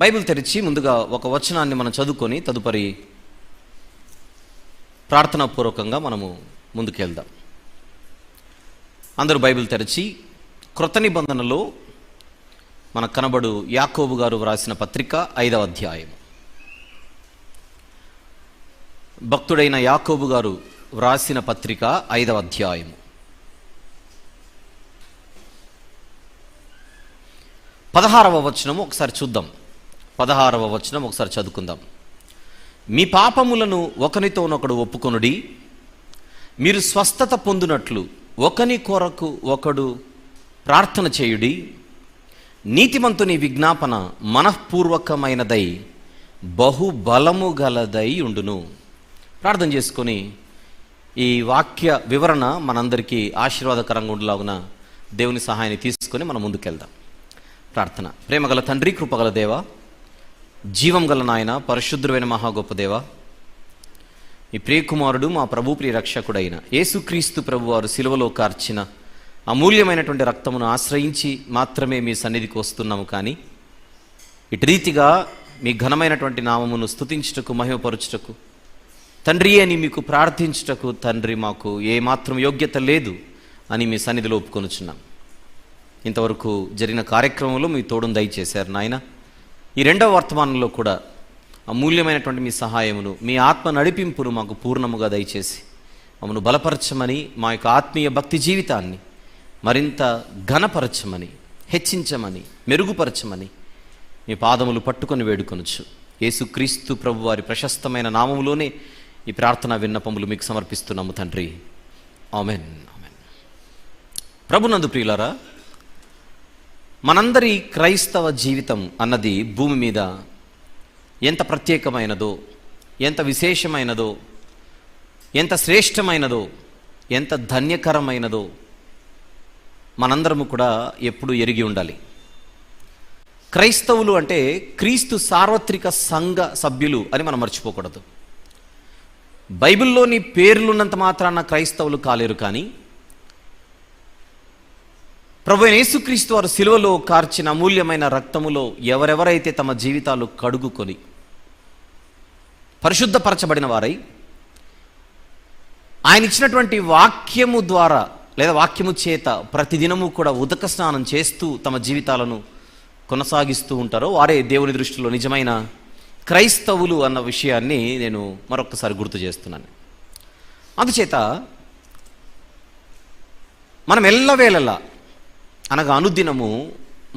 Bible తెరిచి ముందుగా ఒక వచనాన్ని మనం చదువుకొని తదుపరి ప్రార్థనాపూర్వకంగా మనము ముందుకెళ్దాం. అందరూ బైబిల్ తెరిచి క్రొత్త నిబంధనలో మనకు కనబడు యాకోబు గారు వ్రాసిన పత్రిక 5వ అధ్యాయం. భక్తుడైన యాకోబు గారు వ్రాసిన పత్రిక 5వ అధ్యాయం 16వ వచనం ఒకసారి చూద్దాం. 16వ వచనం ఒకసారి చదువుకుందాం. మీ పాపములను ఒకనితోనొకడు ఒప్పుకొనుడి, మీరు స్వస్థత పొందునట్లు ఒకని కొరకు ఒకడు ప్రార్థన చేయుడి. నీతిమంతుని విజ్ఞాపన మనఃపూర్వకమైనదై బహుబలము గలదై ఉండును. ప్రార్థన చేసుకొని ఈ వాక్య వివరణ మనందరికీ ఆశీర్వాదకరంగా ఉండేలాగున దేవుని సహాయాన్ని తీసుకొని మనం ముందుకెళ్దాం. ప్రార్థన. ప్రేమగల తండ్రి, కృపగల దేవ, జీవం గల నాయన, పరిశుద్ధుడైన మహా గొప్ప దేవ, ఈ ప్రియకుమారుడు మా ప్రభు ప్రియ రక్షకుడైన యేసుక్రీస్తు ప్రభు వారు శిలువలో కార్చిన అమూల్యమైనటువంటి రక్తమును ఆశ్రయించి మాత్రమే మీ సన్నిధికి వస్తున్నాము. కానీ ఇటు రీతిగా మీ ఘనమైనటువంటి నామమును స్తుతించుటకు, మహిమపరచుటకు, తండ్రి అని మీకు ప్రార్థించుటకు తండ్రి మాకు ఏమాత్రం యోగ్యత లేదు అని మీ సన్నిధిలో ఒప్పుకొనుచున్నాం. ఇంతవరకు జరిగిన కార్యక్రమంలో మీ తోడును దయచేశారు నాయన. ఈ రెండవ వర్తమానంలో కూడా అమూల్యమైనటువంటి మీ సహాయమును, మీ ఆత్మ నడిపింపును మాకు పూర్ణముగా దయచేసి మమ్మను బలపరచమని, మా యొక్క ఆత్మీయ భక్తి జీవితాన్ని మరింత ఘనపరచమని, హెచ్చించమని, మెరుగుపరచమని మీ పాదములు పట్టుకొని వేడుకొనొచ్చు. యేసుక్రీస్తు ప్రభు వారి ప్రశస్తమైన నామములోనే ఈ ప్రార్థనా విన్నపములు మీకు సమర్పిస్తున్నాము తండ్రి. ఆమెన్. ఆమెన్. ప్రభునందు ప్రియులారా, మనందరి క్రైస్తవ జీవితం అన్నది భూమి మీద ఎంత ప్రత్యేకమైనదో, ఎంత విశేషమైనదో, ఎంత శ్రేష్టమైనదో, ఎంత ధన్యకరమైనదో మనందరము కూడా ఎప్పుడు ఎరిగి ఉండాలి. క్రైస్తవులు అంటే క్రీస్తు సార్వత్రిక సంఘ సభ్యులు అని మనం మర్చిపోకూడదు. బైబిల్లోని పేర్లున్నంత మాత్రాన క్రైస్తవులు కాలేరు. కానీ ప్రభువైన యేసుక్రీస్తు వారు శిలువలో కార్చిన అమూల్యమైన రక్తములో ఎవరెవరైతే తమ జీవితాలు కడుగుకొని పరిశుద్ధపరచబడిన వారై ఆయన ఇచ్చినటువంటి వాక్యము ద్వారా లేదా వాక్యము చేత ప్రతిదినము కూడా ఉదక స్నానం చేస్తూ తమ జీవితాలను కొనసాగిస్తూ ఉంటారో వారే దేవుని దృష్టిలో నిజమైన క్రైస్తవులు అన్న విషయాన్ని నేను మరొకసారి గుర్తు చేస్తున్నాను. అందుచేత మనం ఎల్లవేళలా అనగా అనుదినము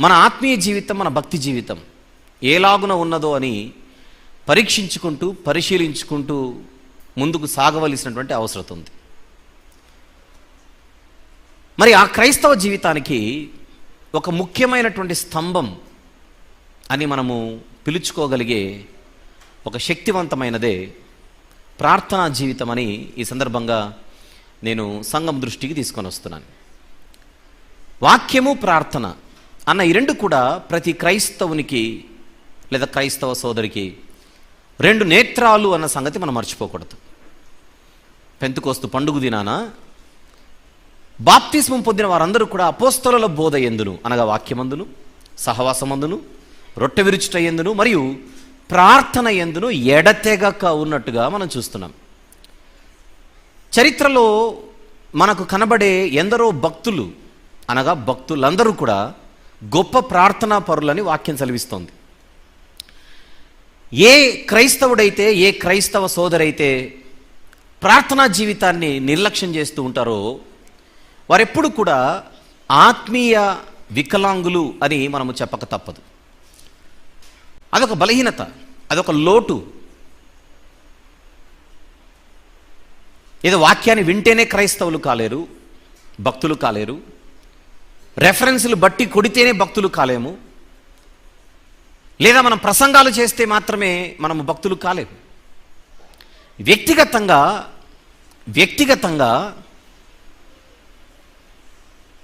మన ఆత్మీయ జీవితం, మన భక్తి జీవితం ఏలాగున ఉన్నదో అని పరీక్షించుకుంటూ, పరిశీలించుకుంటూ ముందుకు సాగవలసినటువంటి అవసరం ఉంది. మరి ఆ క్రైస్తవ జీవితానికి ఒక ముఖ్యమైనటువంటి స్తంభం అని మనము పిలుచుకోగలిగే ఒక శక్తివంతమైనదే ప్రార్థనా జీవితం అని ఈ సందర్భంగా నేను సంఘం దృష్టికి తీసుకొని వస్తున్నాను. వాక్యము, ప్రార్థన అన్న ఈ రెండు కూడా ప్రతి క్రైస్తవునికి లేదా క్రైస్తవ సోదరికి రెండు నేత్రాలు అన్న సంగతి మనం మర్చిపోకూడదు. పెంతెకోస్తు పండుగ దినాన బాప్తిస్మం పొందిన వారందరూ కూడా అపోస్తలుల బోధ యందును అనగా వాక్యమందును, సహవాసమందును, రొట్టె విరుచుట యందును మరియు ప్రార్థన యందును ఎడతెగక ఉన్నట్టుగా మనం చూస్తున్నాం. చరిత్రలో మనకు కనబడే ఎందరో భక్తులు అనగా భక్తులందరూ కూడా గొప్ప ప్రార్థనా పరులని వాక్యం సెలవిస్తోంది. ఏ క్రైస్తవుడైతే, ఏ క్రైస్తవ సోదరైతే ప్రార్థనా జీవితాన్ని నిర్లక్ష్యం చేస్తూ ఉంటారో వారెప్పుడు కూడా ఆత్మీయ వికలాంగులు అని మనము చెప్పక తప్పదు. అదొక బలహీనత, అదొక లోటు. ఏదో వాక్యాన్ని వింటేనే క్రైస్తవులు కాలేరు, భక్తులు కాలేరు, రెఫరెన్స్లు బట్టి కొడితేనే భక్తులు కాలేము, లేదా మనం ప్రసంగాలు చేస్తే మాత్రమే మనము భక్తులు కాలేము. వ్యక్తిగతంగా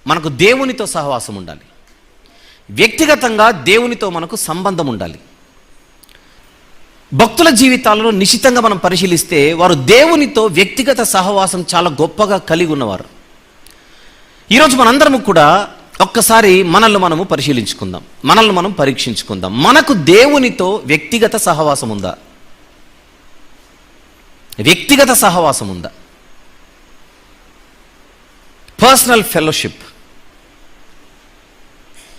మనకు దేవునితో సహవాసం ఉండాలి. వ్యక్తిగతంగా దేవునితో మనకు సంబంధం ఉండాలి. భక్తుల జీవితాలను నిశితంగా మనం పరిశీలిస్తే వారు దేవునితో వ్యక్తిగత సహవాసం చాలా గొప్పగా కలిగి ఉన్నవారు. ఈరోజు మనందరము కూడా ఒక్కసారి మనల్ని మనము పరిశీలించుకుందాం, మనల్ని మనం పరీక్షించుకుందాం. మనకు దేవునితో వ్యక్తిగత సహవాసం ఉందా? వ్యక్తిగత సహవాసం ఉందా? Personal fellowship.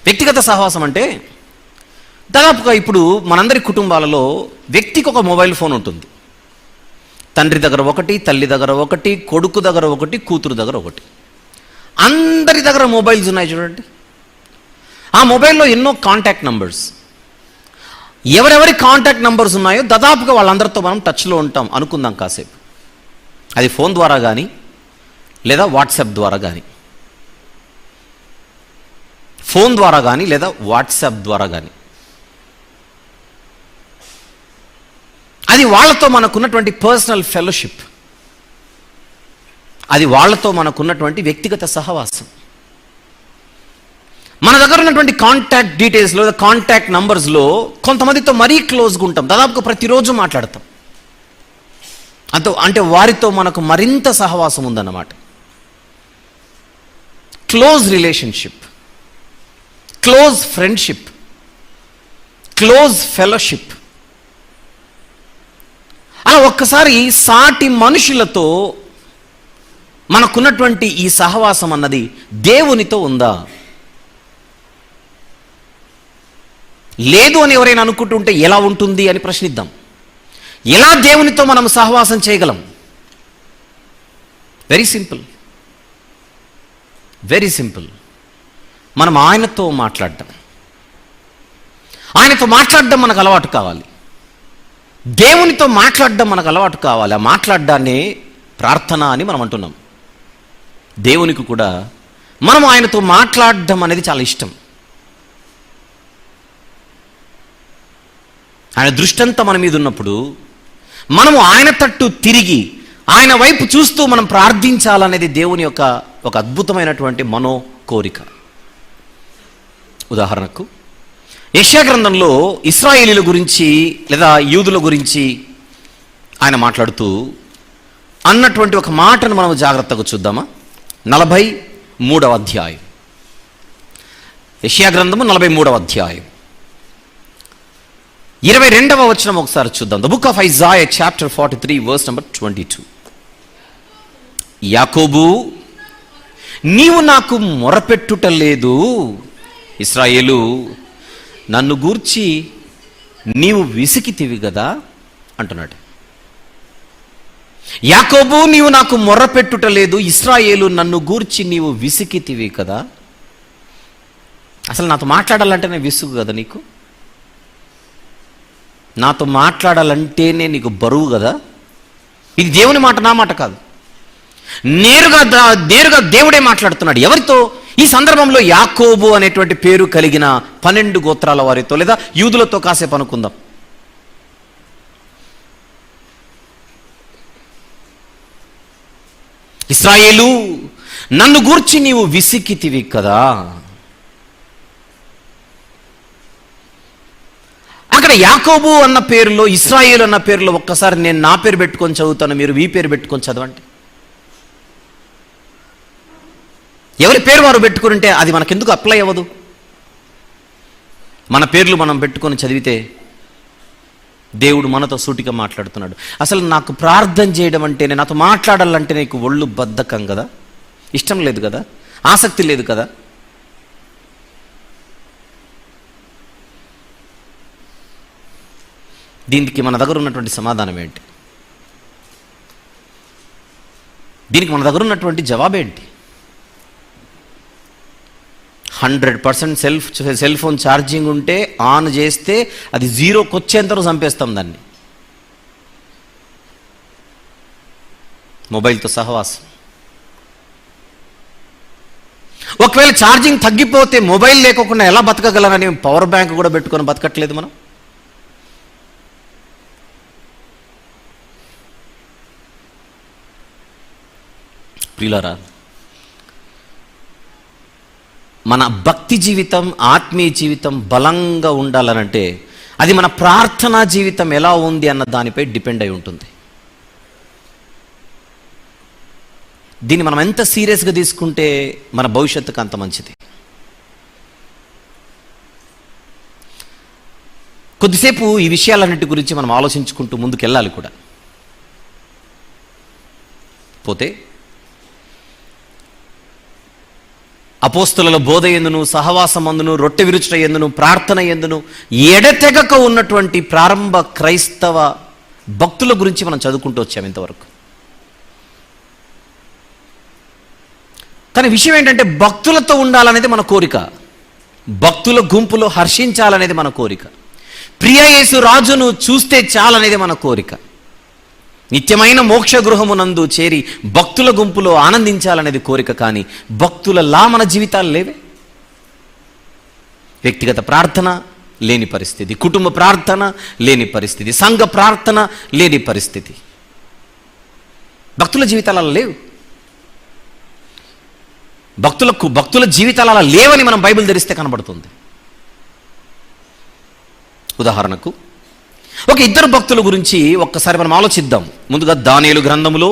వ్యక్తిగత సహవాసం అంటే దాదాపుగా ఇప్పుడు మనందరి కుటుంబాలలో వ్యక్తికి ఒక మొబైల్ ఫోన్ ఉంటుంది. తండ్రి దగ్గర ఒకటి, తల్లి దగ్గర ఒకటి, కొడుకు దగ్గర ఒకటి, కూతురు దగ్గర ఒకటి. అందరి దగ్గర మొబైల్స్ ఉన్నాయి చూడండి. ఆ మొబైల్లో ఎన్నో కాంటాక్ట్ నంబర్స్. ఎవరెవరి కాంటాక్ట్ నంబర్స్ ఉన్నాయో దాదాపుగా వాళ్ళందరితో మనం టచ్లో ఉంటాం అనుకుందాం కాసేపు. అది ఫోన్ ద్వారా కానీ లేదా వాట్సాప్ ద్వారా కానీ, ఫోన్ ద్వారా కానీ లేదా వాట్సాప్ ద్వారా కానీ. అది వాళ్ళతో మనకున్నటువంటి పర్సనల్ ఫెలోషిప్, అది వాళ్ళతో మనకున్నటువంటి వ్యక్తిగత సహవాసం. మన దగ్గర ఉన్నటువంటి కాంటాక్ట్ డీటెయిల్స్లో, కాంటాక్ట్ నంబర్స్లో కొంతమందితో మరీ క్లోజ్గా ఉంటాం, దాదాపుగా ప్రతిరోజు మాట్లాడతాం. అంటే వారితో మనకు మరింత సహవాసం ఉందన్నమాట. Close relationship, close friendship, close fellowship. అలా ఒక్కసారి సాటి మనుషులతో మనకున్నటువంటి ఈ సహవాసం అన్నది దేవునితో ఉందా? లేదు అని ఎవరైనా అనుకుంటుంటే ఎలా ఉంటుంది అని ప్రశ్నిద్దాం. ఎలా దేవునితో మనం సహవాసం చేయగలం? Very simple, very simple. మనం ఆయనతో మాట్లాడడం, ఆయనతో మాట్లాడడం మనకు అలవాటు కావాలి. దేవునితో మాట్లాడడం మనకు అలవాటు కావాలి. ఆ మాట్లాడడాన్ని ప్రార్థన అని మనం అంటున్నాం. దేవునికి కూడా మనం ఆయనతో మాట్లాడడం అనేది చాలా ఇష్టం. ఆయన దృష్టంతా మన మీద ఉన్నప్పుడు మనము ఆయన తట్టు తిరిగి ఆయన వైపు చూస్తూ మనం ప్రార్థించాలనేది దేవుని యొక్క ఒక అద్భుతమైనటువంటి మనో కోరిక. ఉదాహరణకు యెషయా గ్రంథంలో ఇశ్రాయేలీల గురించి లేదా యూదుల గురించి ఆయన మాట్లాడుతూ అన్నటువంటి ఒక మాటను మనం జాగ్రత్తగా చూద్దామా? 43వ అధ్యాయం, యెషయా గ్రంథము 43వ అధ్యాయం 22వ వచనం ఒకసారి చూద్దాం. The book of Isaiah chapter 43 verse number 22. Yakobu, నీవు నాకు మొరపెట్టుట లేదు, ఇశ్రాయేలు, నన్ను గూర్చి నీవు విసికితివి కదా అంటున్నాడు. యాకోబు, నీవు నాకు మొర్రపెట్టుట లేదు, ఇశ్రాయేలు, నన్ను గూర్చి నీవు విసికితివి కదా. అసలు నాతో మాట్లాడాలంటేనే విసుగు కదా నీకు? నాతో మాట్లాడాలంటేనే నీకు బరువు కదా? ఇది దేవుని మాట, నా మాట కాదు. నేరుగా దేవుడే మాట్లాడుతున్నాడు. ఎవరితో? ఈ సందర్భంలో యాకోబు అనేటువంటి పేరు కలిగిన 12 గోత్రాల వారితో లేదా యూదులతో కాసేపు అనుకుందాం. ఇశ్రాయేలు, నన్ను గూర్చి నీవు విసికితివి కదా. అక్కడ యాకోబు అన్న పేరులో, ఇశ్రాయేలు అన్న పేరులో ఒక్కసారి నేను నా పేరు పెట్టుకొని చదువుతాను, మీరు మీ పేరు పెట్టుకొని చదవండి. ఎవరి పేరు వారు పెట్టుకుంటే అది మనకెందుకు అప్లై అవ్వదు? మన పేర్లు మనం పెట్టుకొని చదివితే దేవుడు మనతో సూటిగా మాట్లాడుతున్నాడు. అసలు నాకు ప్రార్థన చేయడం అంటేనే, నాతో మాట్లాడాలంటే నీకు ఒళ్ళు బద్ధకం కదా, ఇష్టం లేదు కదా, ఆసక్తి లేదు కదా. దీనికి మన దగ్గర ఉన్నటువంటి సమాధానం ఏంటి? దీనికి మన దగ్గర ఉన్నటువంటి జవాబేంటి? 100% సెల్ ఫోన్ ఛార్జింగ్ ఉంటే ఆన్ చేస్తే అది 0కి వచ్చేంతవరకు చంపేస్తాం దాన్ని. మొబైల్తో సహవాసం. ఒకవేళ ఛార్జింగ్ తగ్గిపోతే మొబైల్ లేకుండా ఎలా బతకగలనని పవర్ బ్యాంక్ కూడా పెట్టుకొని బతకట్లేదు మనం. ప్రియులారా, మన భక్తి జీవితం, ఆత్మీయ జీవితం బలంగా ఉండాలనంటే అది మన ప్రార్థనా జీవితం ఎలా ఉంది అన్న దానిపై డిపెండ్ అయి ఉంటుంది. దీన్ని మనం ఎంత సీరియస్గా తీసుకుంటే మన భవిష్యత్తుకు అంత మంచిది. కొద్దిసేపు ఈ విషయాలన్నిటి గురించి మనం ఆలోచించుకుంటూ ముందుకెళ్ళాలి కూడా. పోతే అపోస్తలుల బోధ ఎందును, సహవాసమందును, రొట్టె విరుచుట ఎందును, ప్రార్థన ఎందును ఎడతెగక ఉన్నటువంటి ప్రారంభ క్రైస్తవ భక్తుల గురించి మనం చదువుకుంటూ వచ్చాం ఇంతవరకు. కానీ విషయం ఏంటంటే భక్తులతో ఉండాలనేది మన కోరిక, భక్తుల గుంపులో హర్షించాలనేది మన కోరిక, ప్రియ యేసు రాజును చూస్తే చాలనేది మన కోరిక, నిత్యమైన మోక్ష గృహమునందు చేరి భక్తుల గుంపులో ఆనందించాలనేది కోరిక. కానీ భక్తులలా మన జీవితాలు లేవే. వ్యక్తిగత ప్రార్థన లేని పరిస్థితి, కుటుంబ ప్రార్థన లేని పరిస్థితి, సంఘ ప్రార్థన లేని పరిస్థితి. భక్తుల జీవితాలు అలా లేవు. భక్తుల జీవితాలు అలా లేవని మనం బైబిల్ తెరిస్తే కనబడుతుంది. ఉదాహరణకు ఒక ఇద్దరు భక్తుల గురించి ఒక్కసారి మనం ఆలోచిద్దాం. ముందుగా దానియేలు గ్రంథములో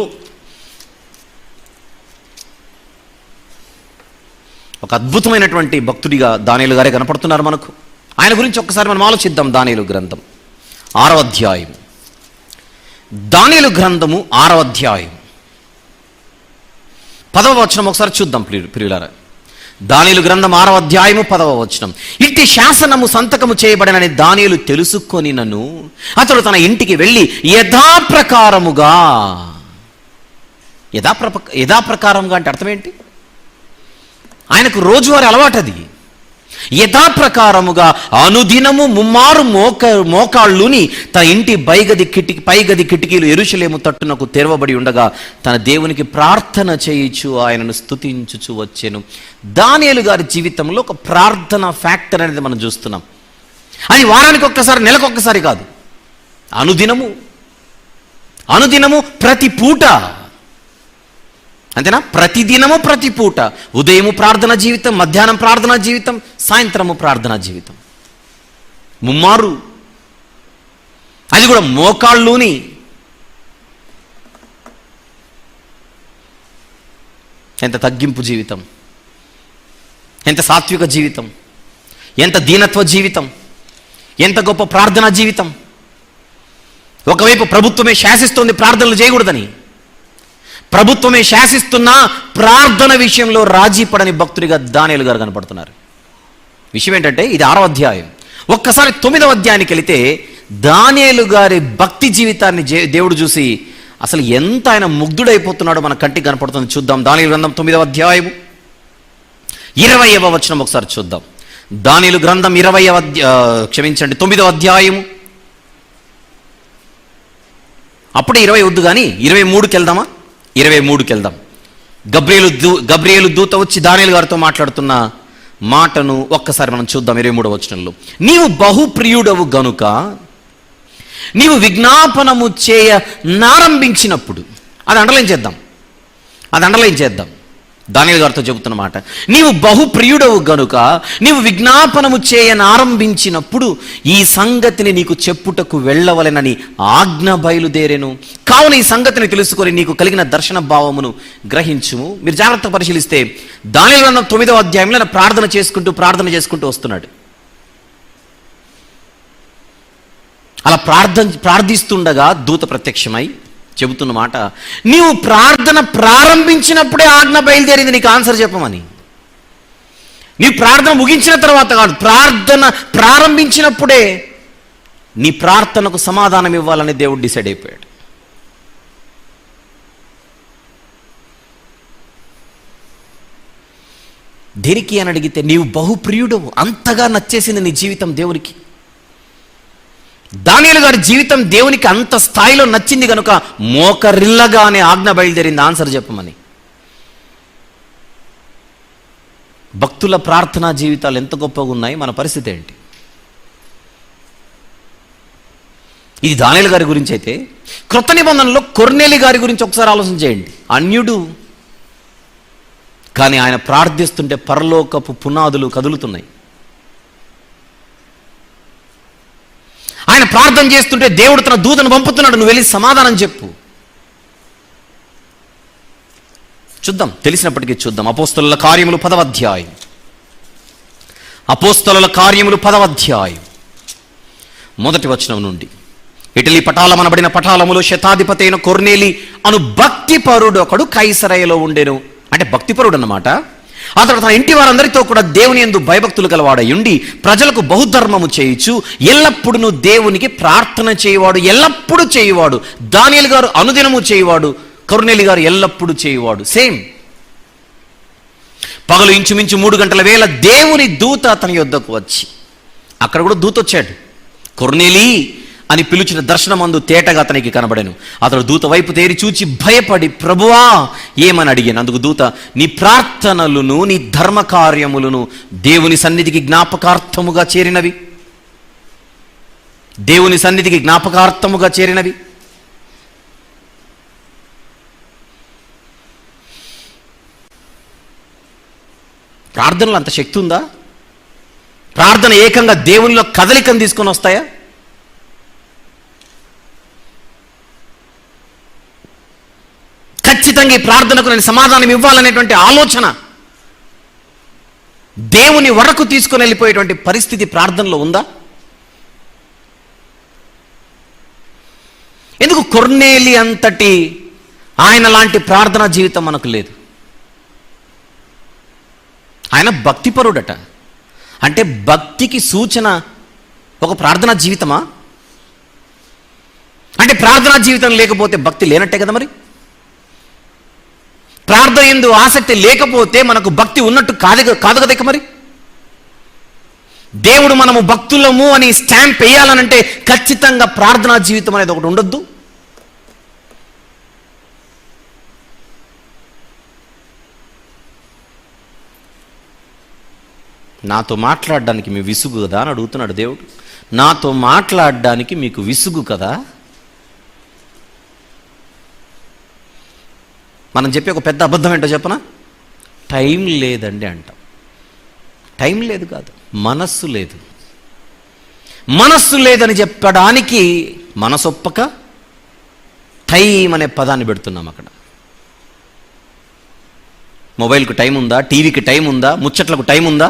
ఒక అద్భుతమైనటువంటి భక్తుడిగా దానియేలు గారే కనపడుతున్నారు మనకు. ఆయన గురించి ఒక్కసారి మనం ఆలోచిద్దాం. దానియేలు గ్రంథం 6వ అధ్యాయం, దానియేలు గ్రంథము 6వ అధ్యాయం 10వ వచనం ఒకసారి చూద్దాం ప్రియులారా. దానియేలు గ్రంథం 6వ అధ్యాయము 10వ వచనం. ఇట్టి శాసనము సంతకము చేయబడినని దానియేలు తెలుసుకొని నన్ను అతడు తన ఇంటికి వెళ్ళి యథాప్రకారముగా అంటే అర్థం ఏంటి? ఆయనకు రోజువారీ అలవాటు అది. యథాప్రకారముగా అనుదినము ముమ్మారు మోకాళ్ళుని తన ఇంటి పైగది కిటికీలు యెరూషలేము తట్టునకు తెరవబడి ఉండగా తన దేవునికి ప్రార్థన చేయించు ఆయనను స్తుతించుచు వచ్చెను. దానియేలు గారి జీవితంలో ఒక ప్రార్థన ఫ్యాక్టర్ అనేది మనం చూస్తున్నాం. అది వారానికి ఒక్కసారి, నెలకొక్కసారి కాదు, అనుదినము ప్రతి పూట. అంతేనా? ప్రతిదినము ప్రతి పూట ఉదయము ప్రార్థన జీవితం, మధ్యాహ్నం ప్రార్థనా జీవితం, సాయంత్రము ప్రార్థనా జీవితం, ముమ్మారు. అది కూడా మోకాళ్ళుని. ఎంత తగ్గింపు జీవితం, ఎంత సాత్విక జీవితం, ఎంత దీనత్వ జీవితం, ఎంత గొప్ప ప్రార్థనా జీవితం. ఒకవైపు ప్రభుత్వమే శాసిస్తుంది ప్రార్థనలు చేయకూడదని, ప్రభుత్వమే శాసిస్తున్నా ప్రార్థన విషయంలో రాజీ పడని భక్తుడిగా దానియేలు గారు కనపడుతున్నారు. విషయం ఏంటంటే ఇది 6వ అధ్యాయం. ఒక్కసారి 9వ అధ్యాయానికి వెళితే దానియేలు గారి భక్తి జీవితాన్ని దేవుడు చూసి అసలు ఎంత ఆయన ముగ్ధుడైపోతున్నాడో మన కంటికి కనపడుతుంది. చూద్దాం. దానియేలు గ్రంథం 9వ అధ్యాయము 20వ వచనం ఒకసారి చూద్దాం. దానియేలు గ్రంథం 9వ అధ్యాయము. అప్పుడే 20 వద్దు కానీ 23కి వెళ్దామా? 23కి వెళ్దాం. గబ్రియేలు దూత వచ్చి దానియేలు గారితో మాట్లాడుతున్న మాటను ఒక్కసారి మనం చూద్దాం. 23వ వచనంలో, నీవు బహుప్రియుడవు గనుక నీవు విజ్ఞాపనము చేయ నారంభించినప్పుడు, అది అండర్లైన్ చేద్దాం. దానియేలు గారితో చెబుతున్న మాట, నీవు బహుప్రియుడవు గనుక నీవు విజ్ఞాపనము చేయనారంభించినప్పుడు ఈ సంగతిని నీకు చెప్పుటకు వెళ్ళవలెనని ఆజ్ఞ బయలుదేరెను. కావున ఈ సంగతిని తెలుసుకొని నీకు కలిగిన దర్శన భావమును గ్రహించుము. మీరు జాగ్రత్తగా పరిశీలిస్తే దానియేలు గ్రంథం 9వ అధ్యాయంలో ప్రార్థన చేసుకుంటూ వస్తున్నాడు. అలా ప్రార్థిస్తుండగా దూత ప్రత్యక్షమై చెబుతున్న మాట, నీవు ప్రార్థన ప్రారంభించినప్పుడే ఆజ్ఞ బయలుదేరింది నీకు ఆన్సర్ చెప్పమని. నీ ప్రార్థన ముగించిన తర్వాత కాదు, ప్రార్థన ప్రారంభించినప్పుడే నీ ప్రార్థనకు సమాధానం ఇవ్వాలని దేవుడు డిసైడ్ అయిపోయాడు. దేనికి అని అడిగితే, నీవు బహుప్రియుడవు, అంతగా నచ్చేసింది నీ జీవితం దేవునికి. దానియేలు గారి జీవితం దేవునికి అంత స్థాయిలో నచ్చింది కనుక మోకరిల్లగానే ఆజ్ఞ బయలుదేరింది ఆన్సర్ చెప్పమని. భక్తుల ప్రార్థనా జీవితాలు ఎంత గొప్పగా ఉన్నాయి, మన పరిస్థితి ఏంటి? ఇది దానియేలు గారి గురించి అయితే, క్రొత్త నిబంధనలో కొర్నేలి గారి గురించి ఒకసారి ఆలోచన చేయండి. అన్యుడు, కానీ ఆయన ప్రార్థిస్తుంటే పరలోకపు పునాదులు కదులుతున్నాయి. ఆయన ప్రార్థన చేస్తుంటే దేవుడు తన దూతను పంపుతున్నాడు, నువ్వు వెళ్ళి సమాధానం చెప్పు. చూద్దాం, తెలిసినప్పటికీ చూద్దాం. అపోస్తలుల కార్యములు 10వ అధ్యాయం. మొదటి వచనం నుండి. ఇటలీ పటాలమనబడిన పటాలములో శతాధిపతి అయిన కొర్నేలి అను భక్తిపరుడు ఒకడు కైసరయలో ఉండెను. అంటే భక్తిపరుడు అన్నమాట. అతడు తన ఇంటి వారందరితో కూడా దేవుని యందు భయభక్తులు గలవాడై ఉండి ప్రజలకు బహుధర్మము చేయుచు ఎల్లప్పుడూ దేవునికి ప్రార్థన చేయవాడు, ఎల్లప్పుడూ చేయువాడు. దానియేలు గారు అనుదినము చేయువాడు, కొర్నేలి గారు ఎల్లప్పుడూ చేయువాడు. సేమ్. పగలు ఇంచుమించు 3 గంటల వేళ దేవుని దూత అతని యొద్దకు వచ్చి, అక్కడ కూడా దూత వచ్చాడు, కొర్నేలి అని పిలిచిన దర్శనమందు తేటగా అతనికి కనబడెను. అతడు దూత వైపు తేరి చూచి భయపడి, ప్రభువా ఏమని అడిగాను. అందుకు దూత, నీ ప్రార్థనలను నీ ధర్మకార్యములను దేవుని సన్నిధికి జ్ఞాపకార్థముగా చేరినవి, దేవుని సన్నిధికి జ్ఞాపకార్థముగా చేరినవి. ప్రార్థనలో అంత శక్తి ఉందా? ప్రార్థన ఏకంగా దేవునిలో కదలికను తీసుకొని వస్తాయా? ఖచ్చితంగా ఈ ప్రార్థనకు నేను సమాధానం ఇవ్వాలనేటువంటి ఆలోచన దేవుని వరకు తీసుకొని వెళ్ళిపోయేటువంటి పరిస్థితి ప్రార్థనలో ఉందా? ఎందుకు కొర్నేలి అంతటి ఆయన లాంటి ప్రార్థనా జీవితం మనకు లేదు? ఆయన భక్తిపరుడట. అంటే భక్తికి సూచన ఒక ప్రార్థనా జీవితమా? అంటే ప్రార్థనా జీవితం లేకపోతే భక్తి లేనట్టే కదా. మరి ప్రార్థన యందు ఆసక్తి లేకపోతే మనకు భక్తి ఉన్నట్టు కాదు కదా. ఇక మరి దేవుడు మనము భక్తులము అని స్టాంప్ వేయాలనంటే ఖచ్చితంగా ప్రార్థనా జీవితం అనేది ఒకటి ఉండొద్దు. నాతో మాట్లాడడానికి మీ విసుగు కదా అని అడుగుతున్నాడు దేవుడు. నాతో మాట్లాడడానికి మీకు విసుగు కదా? మనం చెప్పే ఒక పెద్ద అబద్ధం ఏంటో చెప్పనా? టైం లేదండి అంటాం. టైం లేదు కాదు, మనస్సు లేదు. మనస్సు లేదని చెప్పడానికి మనసొప్పక టైం అనే పదాన్ని పెడుతున్నాం అక్కడ. మొబైల్కు టైం ఉందా? టీవీకి టైం ఉందా? ముచ్చట్లకు టైం ఉందా?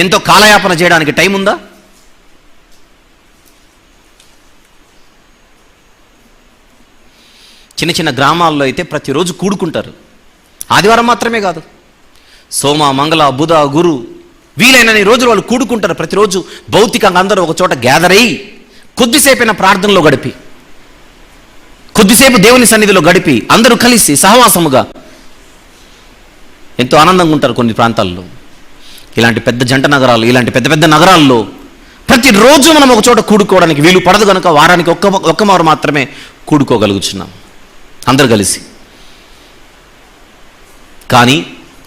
ఎంతో కాలయాపన చేయడానికి టైం ఉందా? చిన్న చిన్న గ్రామాల్లో అయితే ప్రతిరోజు కూడుకుంటారు. ఆదివారం మాత్రమే కాదు, సోమ, మంగళ, బుధ, గురు వీలైనన్ని రోజులు వాళ్ళు కూడుకుంటారు. ప్రతిరోజు భౌతికంగా అందరూ ఒక చోట గ్యాదర్ అయ్యి కొద్దిసేపైనా ప్రార్థనలో గడిపి, కొద్దిసేపు దేవుని సన్నిధిలో గడిపి అందరూ కలిసి సహవాసముగా ఎంతో ఆనందంగా ఉంటారు. కొన్ని ప్రాంతాల్లో, ఇలాంటి పెద్ద జంట నగరాలు, ఇలాంటి పెద్ద పెద్ద నగరాల్లో ప్రతిరోజు మనం ఒక చోట కూడుకోవడానికి వీలు పడదు కనుక వారానికి ఒక్క మారు మాత్రమే కూడుకోగలుగుతున్నాం అందరు కలిసి. కానీ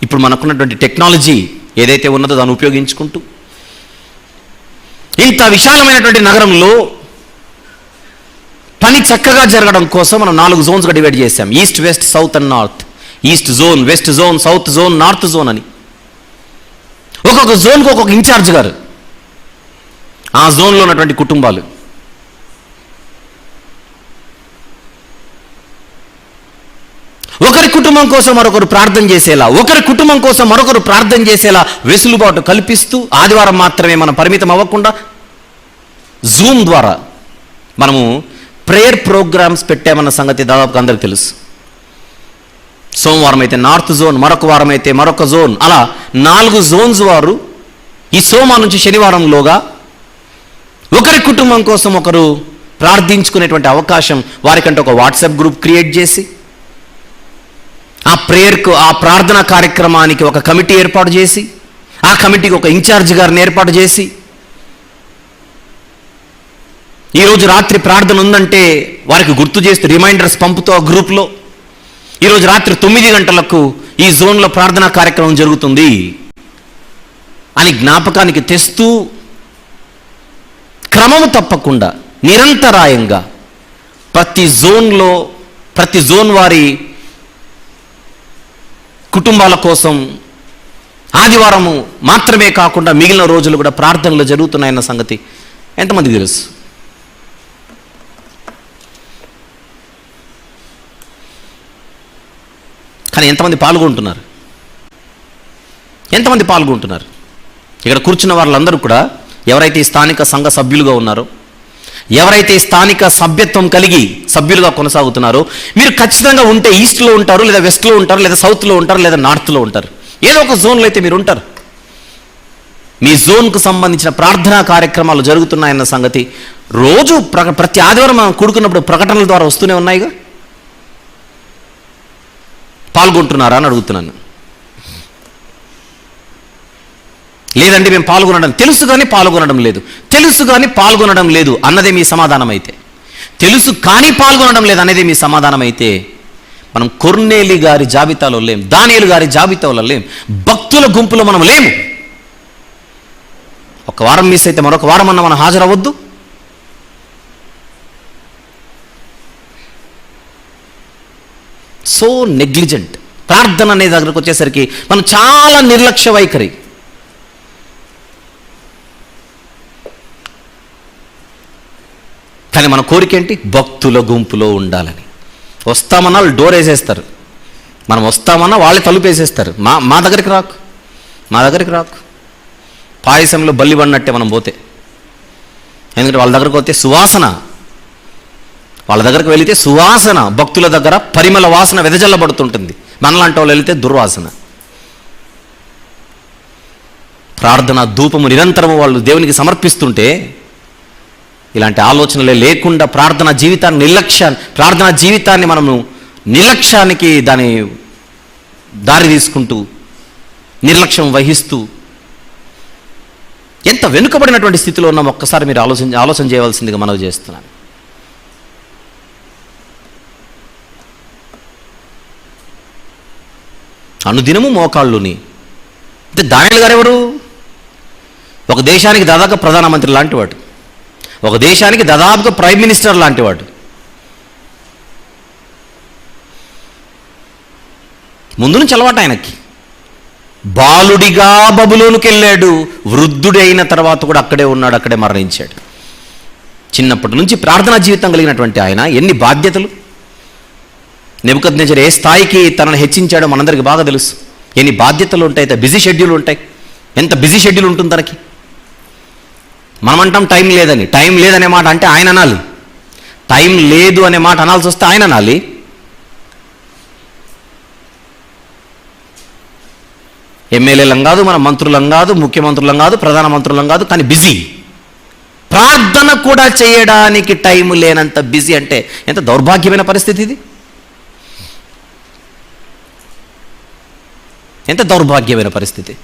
ఇప్పుడు మనకున్నటువంటి టెక్నాలజీ ఏదైతే ఉన్నదో దాన్ని ఉపయోగించుకుంటూ ఇంత విశాలమైనటువంటి నగరంలో పని చక్కగా జరగడం కోసం మనం 4 జోన్స్గా డివైడ్ చేశాం. East, west, south and north. East zone, west zone, south zone, north zone అని ఒక్కొక్క జోన్కు ఒక్కొక్క ఇన్ఛార్జ్ గారు, ఆ జోన్లో ఉన్నటువంటి కుటుంబాలు. ఒకరి కుటుంబం కోసం మరొకరు ప్రార్థన చేసేలా, ఒకరి కుటుంబం కోసం మరొకరు ప్రార్థన చేసేలా వెసులుబాటు కల్పిస్తూ ఆదివారం మాత్రమే మనం పరిమితం అవ్వకుండా జూమ్ ద్వారా మనము ప్రేయర్ ప్రోగ్రామ్స్ పెట్టామన్న సంగతి దాదాపుగా అందరికి తెలుసు. సోమవారం అయితే నార్త్ జోన్, మరొక వారం అయితే మరొక జోన్, అలా 4 జోన్స్ వారు ఈ సోమవారం నుంచి శనివారంలోగా ఒకరి కుటుంబం కోసం ఒకరు ప్రార్థించుకునేటువంటి అవకాశం, వారికంటే ఒక వాట్సాప్ గ్రూప్ క్రియేట్ చేసి ఆ ప్రేయర్కు, ఆ ప్రార్థనా కార్యక్రమానికి ఒక కమిటీ ఏర్పాటు చేసి, ఆ కమిటీకి ఒక ఇన్ఛార్జ్ గారిని ఏర్పాటు చేసి, ఈరోజు రాత్రి ప్రార్థన ఉందంటే వారికి గుర్తు చేస్తూ రిమైండర్స్ పంపుతూ ఆ గ్రూప్లో ఈరోజు రాత్రి 9 గంటలకు ఈ జోన్లో ప్రార్థనా కార్యక్రమం జరుగుతుంది అని జ్ఞాపకానికి తెస్తూ క్రమము తప్పకుండా నిరంతరాయంగా ప్రతి జోన్లో, ప్రతి జోన్ వారి కుటుంబాల కోసం ఆదివారము మాత్రమే కాకుండా మిగిలిన రోజులు కూడా ప్రార్థనలు జరుగుతున్నాయన్న సంగతి ఎంతమందికి తెలుసు? కానీ ఎంతమంది పాల్గొంటున్నారు? ఇక్కడ కూర్చున్న వాళ్ళందరూ కూడా ఎవరైతే ఈ స్థానిక సంఘ సభ్యులుగా ఉన్నారో, ఎవరైతే ఈ స్థానిక సభ్యత్వం కలిగి సభ్యులుగా కొనసాగుతున్నారో, మీరు ఖచ్చితంగా ఉంటే ఈస్ట్లో ఉంటారు, లేదా వెస్ట్లో ఉంటారు, లేదా సౌత్లో ఉంటారు, లేదా నార్త్లో ఉంటారు. ఏదో ఒక జోన్లో అయితే మీరు ఉంటారు. మీ జోన్కు సంబంధించిన ప్రార్థనా కార్యక్రమాలు జరుగుతున్నాయన్న సంగతి రోజు ప్రతి ఆదివారం మనం కూడుకున్నప్పుడు ప్రకటనల ద్వారా వస్తూనే ఉన్నాయిగా. పాల్గొంటున్నారా అని అడుగుతున్నాను. లేదంటే మేము పాల్గొనడం తెలుసు కానీ పాల్గొనడం లేదు, తెలుసు కానీ పాల్గొనడం లేదు అన్నదే మీ సమాధానం అయితే, తెలుసు కానీ పాల్గొనడం లేదు అనేది మీ సమాధానం అయితే, మనం కొర్నేలి గారి జాబితాలో లేం, దానియేలు గారి జాబితాలో లేం, భక్తుల గుంపులో మనం లేము. ఒక వారం మిస్ అయితే మరొక వారం అన్న మనం హాజరవద్దు. So negligent. ప్రార్థన అనే దగ్గరకు వచ్చేసరికి మనం చాలా నిర్లక్ష్య వైఖరి. కానీ మన కోరిక ఏంటి? భక్తుల గుంపులో ఉండాలని. వస్తామన్నా వాళ్ళు డోర్ వేసేస్తారు, మనం వస్తామన్నా వాళ్ళే తలుపు వేసేస్తారు. మా దగ్గరికి రాకు, మా దగ్గరికి రాకు. పాయసంలో బల్లి పడినట్టే మనం పోతే. ఎందుకంటే వాళ్ళ దగ్గరకు పోతే సువాసన, వాళ్ళ దగ్గరకు వెళితే సువాసన, భక్తుల దగ్గర పరిమళ వాసన వెదజల్లబడుతుంటుంది. మనలాంటి వాళ్ళు వెళితే దుర్వాసన. ప్రార్థన ధూపము నిరంతరము వాళ్ళు దేవునికి సమర్పిస్తుంటే ఇలాంటి ఆలోచనలే లేకుండా ప్రార్థనా జీవితాన్ని మనము నిర్లక్ష్యానికి దాని దారి తీసుకుంటూ నిర్లక్ష్యం వహిస్తూ ఎంత వెనుకబడినటువంటి స్థితిలో ఉన్నాం ఒక్కసారి మీరు ఆలోచన చేయవలసిందిగా మనవి చేస్తున్నాను. అనుదినము మోకాళ్ళుని. అంటే దానియేలు గారు ఎవరు? ఒక దేశానికి దాదాపు ప్రధానమంత్రి లాంటివాడు, ఒక దేశానికి దాదాపుగా ప్రైమ్ మినిస్టర్ లాంటివాడు. ముందు నుంచి అలవాటు ఆయనకి. బాలుడిగా బబులోనుకి వెళ్ళాడు, వృద్ధుడైన తర్వాత కూడా అక్కడే ఉన్నాడు, అక్కడే మరణించాడు. చిన్నప్పటి నుంచి ప్రార్థనా జీవితం కలిగినటువంటి ఆయన ఎన్ని బాధ్యతలు. నెబుకద్నెజరు ఏ స్థాయికి తనను హెచ్చించాడో మనందరికీ బాగా తెలుసు. ఎన్ని బాధ్యతలు ఉంటాయి, బిజీ షెడ్యూల్ ఉంటాయి. ఎంత బిజీ షెడ్యూల్ ఉంటుంది తనకి. మనం అంటాం టైం లేదని. టైం లేదనే మాట అంటే ఆయన అనాలి, టైం లేదు అనే మాట అనాల్సి వస్తే ఆయన అనాలి. ఎమ్మెల్యేలం కాదు, మన మంత్రులం కాదు, ముఖ్యమంత్రులం కాదు, ప్రధానమంత్రులం కాదు, కానీ బిజీ. ప్రార్థన కూడా చేయడానికి టైం లేనంత బిజీ అంటే ఎంత దౌర్భాగ్యమైన పరిస్థితి ఇది. ఎంత దౌర్భాగ్యమైన పరిస్థితి.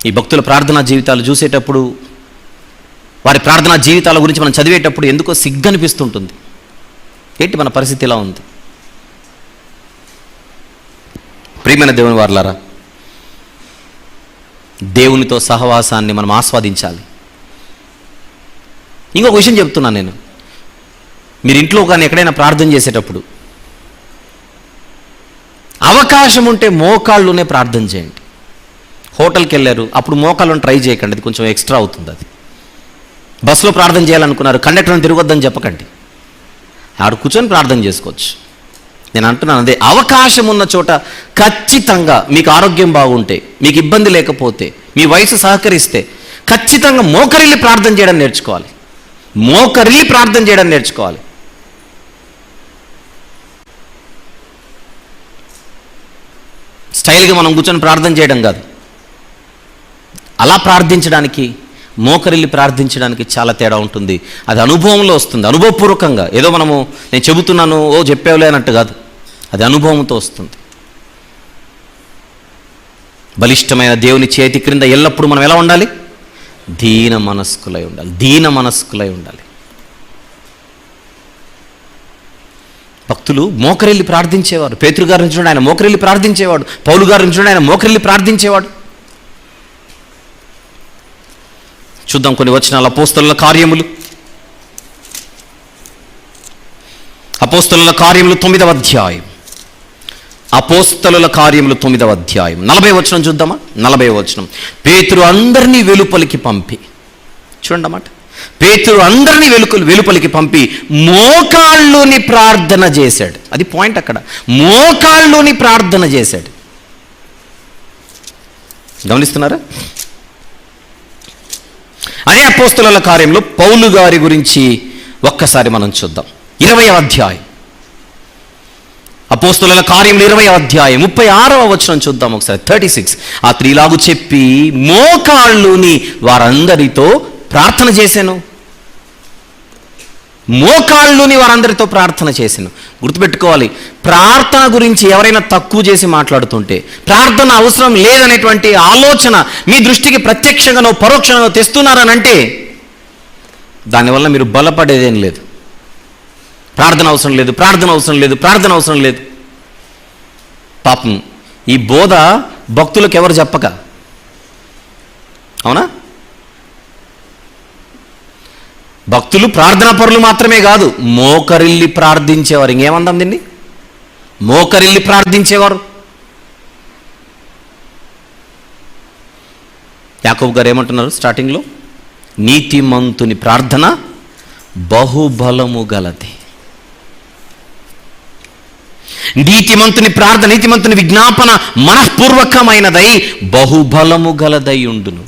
ఈ భక్తుల ప్రార్థనా జీవితాలు చూసేటప్పుడు, వారి ప్రార్థనా జీవితాల గురించి మనం చదివేటప్పుడు ఎందుకో సిగ్గనిపిస్తుంటుంది. ఏంటి మన పరిస్థితి ఇలా ఉంది? ప్రియమైన దేవుని వారలారా, దేవునితో సహవాసాన్ని మనం ఆస్వాదించాలి. ఇంకొక విషయం చెప్తున్నాను నేను. మీరు ఇంట్లో కానీ ఎక్కడైనా ప్రార్థన చేసేటప్పుడు అవకాశం ఉంటే మోకాళ్ళునే ప్రార్థన చేయండి. హోటల్కి వెళ్ళారు, అప్పుడు మోకాళ్ళను ట్రై చేయకండి, అది కొంచెం ఎక్స్ట్రా అవుతుంది. అది బస్సులో ప్రార్థన చేయాలనుకున్నారు, కండక్టర్ని తిరగొద్దని చెప్పకండి, ఆడు కూర్చొని ప్రార్థన చేసుకోవచ్చు. నేను అంటున్నాను అదే, అవకాశం ఉన్న చోట ఖచ్చితంగా మీకు ఆరోగ్యం బాగుంటే, మీకు ఇబ్బంది లేకపోతే, మీ వయసు సహకరిస్తే ఖచ్చితంగా మోకరిల్లి ప్రార్థన చేయడం నేర్చుకోవాలి. మోకరిల్లి ప్రార్థన చేయడం నేర్చుకోవాలి. స్టైల్గా మనం కూర్చొని ప్రార్థన చేయడం కాదు. అలా ప్రార్థించడానికి, మోకరిల్లి ప్రార్థించడానికి చాలా తేడా ఉంటుంది. అది అనుభవంలో వస్తుంది, అనుభవపూర్వకంగా. ఏదో మనము నేను చెబుతున్నాను ఓ చెప్పేవలే అన్నట్టు కాదు, అది అనుభవంతో వస్తుంది. బలిష్టమైన దేవుని చేతి క్రింద ఎల్లప్పుడూ మనం ఎలా ఉండాలి? దీన మనస్కులై ఉండాలి, దీన మనస్కులై ఉండాలి. భక్తులు మోకరిల్లి ప్రార్థించేవారు. పేతురు గారి నుంచి ఆయన మోకరిల్లి ప్రార్థించేవాడు, పౌలు గారి నుంచి ఆయన మోకరిల్లి ప్రార్థించేవాడు. చూద్దాం కొన్ని వచనాలు. అపోస్తలుల కార్యములు 9వ అధ్యాయం. అపోస్తలుల కార్యములు 9వ అధ్యాయం 40వ వచనం చూద్దామా? 40వ వచనం. పేతురు అందరినీ వెలుపలికి పంపి, చూడండి అన్నమాట, పేతురు అందరినీ వెలుపలికి పంపి మోకాళ్ళుని ప్రార్థన చేశాడు. అది పాయింట్ అక్కడ, మోకాళ్ళుని ప్రార్థన చేశాడు. గమనిస్తున్నారా? అదే అపోస్తలుల కార్యంలో పౌలు గారి గురించి ఒక్కసారి మనం చూద్దాం. 20వ అధ్యాయం, అపోస్తలుల కార్యంలో 20వ అధ్యాయం 36వ వచనం చూద్దాం ఒకసారి. 36. ఆ త్రీలాగు చెప్పి మోకాళ్ళుని వారందరితో ప్రార్థన చేశాను. మోకాళ్ళుని వారందరితో ప్రార్థన చేశాను. గుర్తుపెట్టుకోవాలి, ప్రార్థన గురించి ఎవరైనా తక్కువ చేసి మాట్లాడుతుంటే, ప్రార్థన అవసరం లేదనేటువంటి ఆలోచన మీ దృష్టికి ప్రత్యక్షంగానో పరోక్షంగానో తెస్తున్నారనంటే దానివల్ల మీరు బలపడేదేం లేదు. ప్రార్థన అవసరం లేదు, ప్రార్థన అవసరం లేదు, ప్రార్థన అవసరం లేదు. పాపం ఈ బోధ భక్తులకు ఎవరు చెప్పక, అవునా? భక్తులు ప్రార్థనా పరులు మాత్రమే కాదు, మోకరిల్లి ప్రార్థించేవారు. ఇంకేమందాం దీన్ని? మోకరిల్లి ప్రార్థించేవారు. యాకోబు గారు ఏమంటున్నారు స్టార్టింగ్లో? నీతిమంతుని ప్రార్థన బహుబలము గలది. నీతిమంతుని ప్రార్థన, నీతిమంతుని విజ్ఞాపన మనఃపూర్వకమైనదై బహుబలము గలదై ఉండును.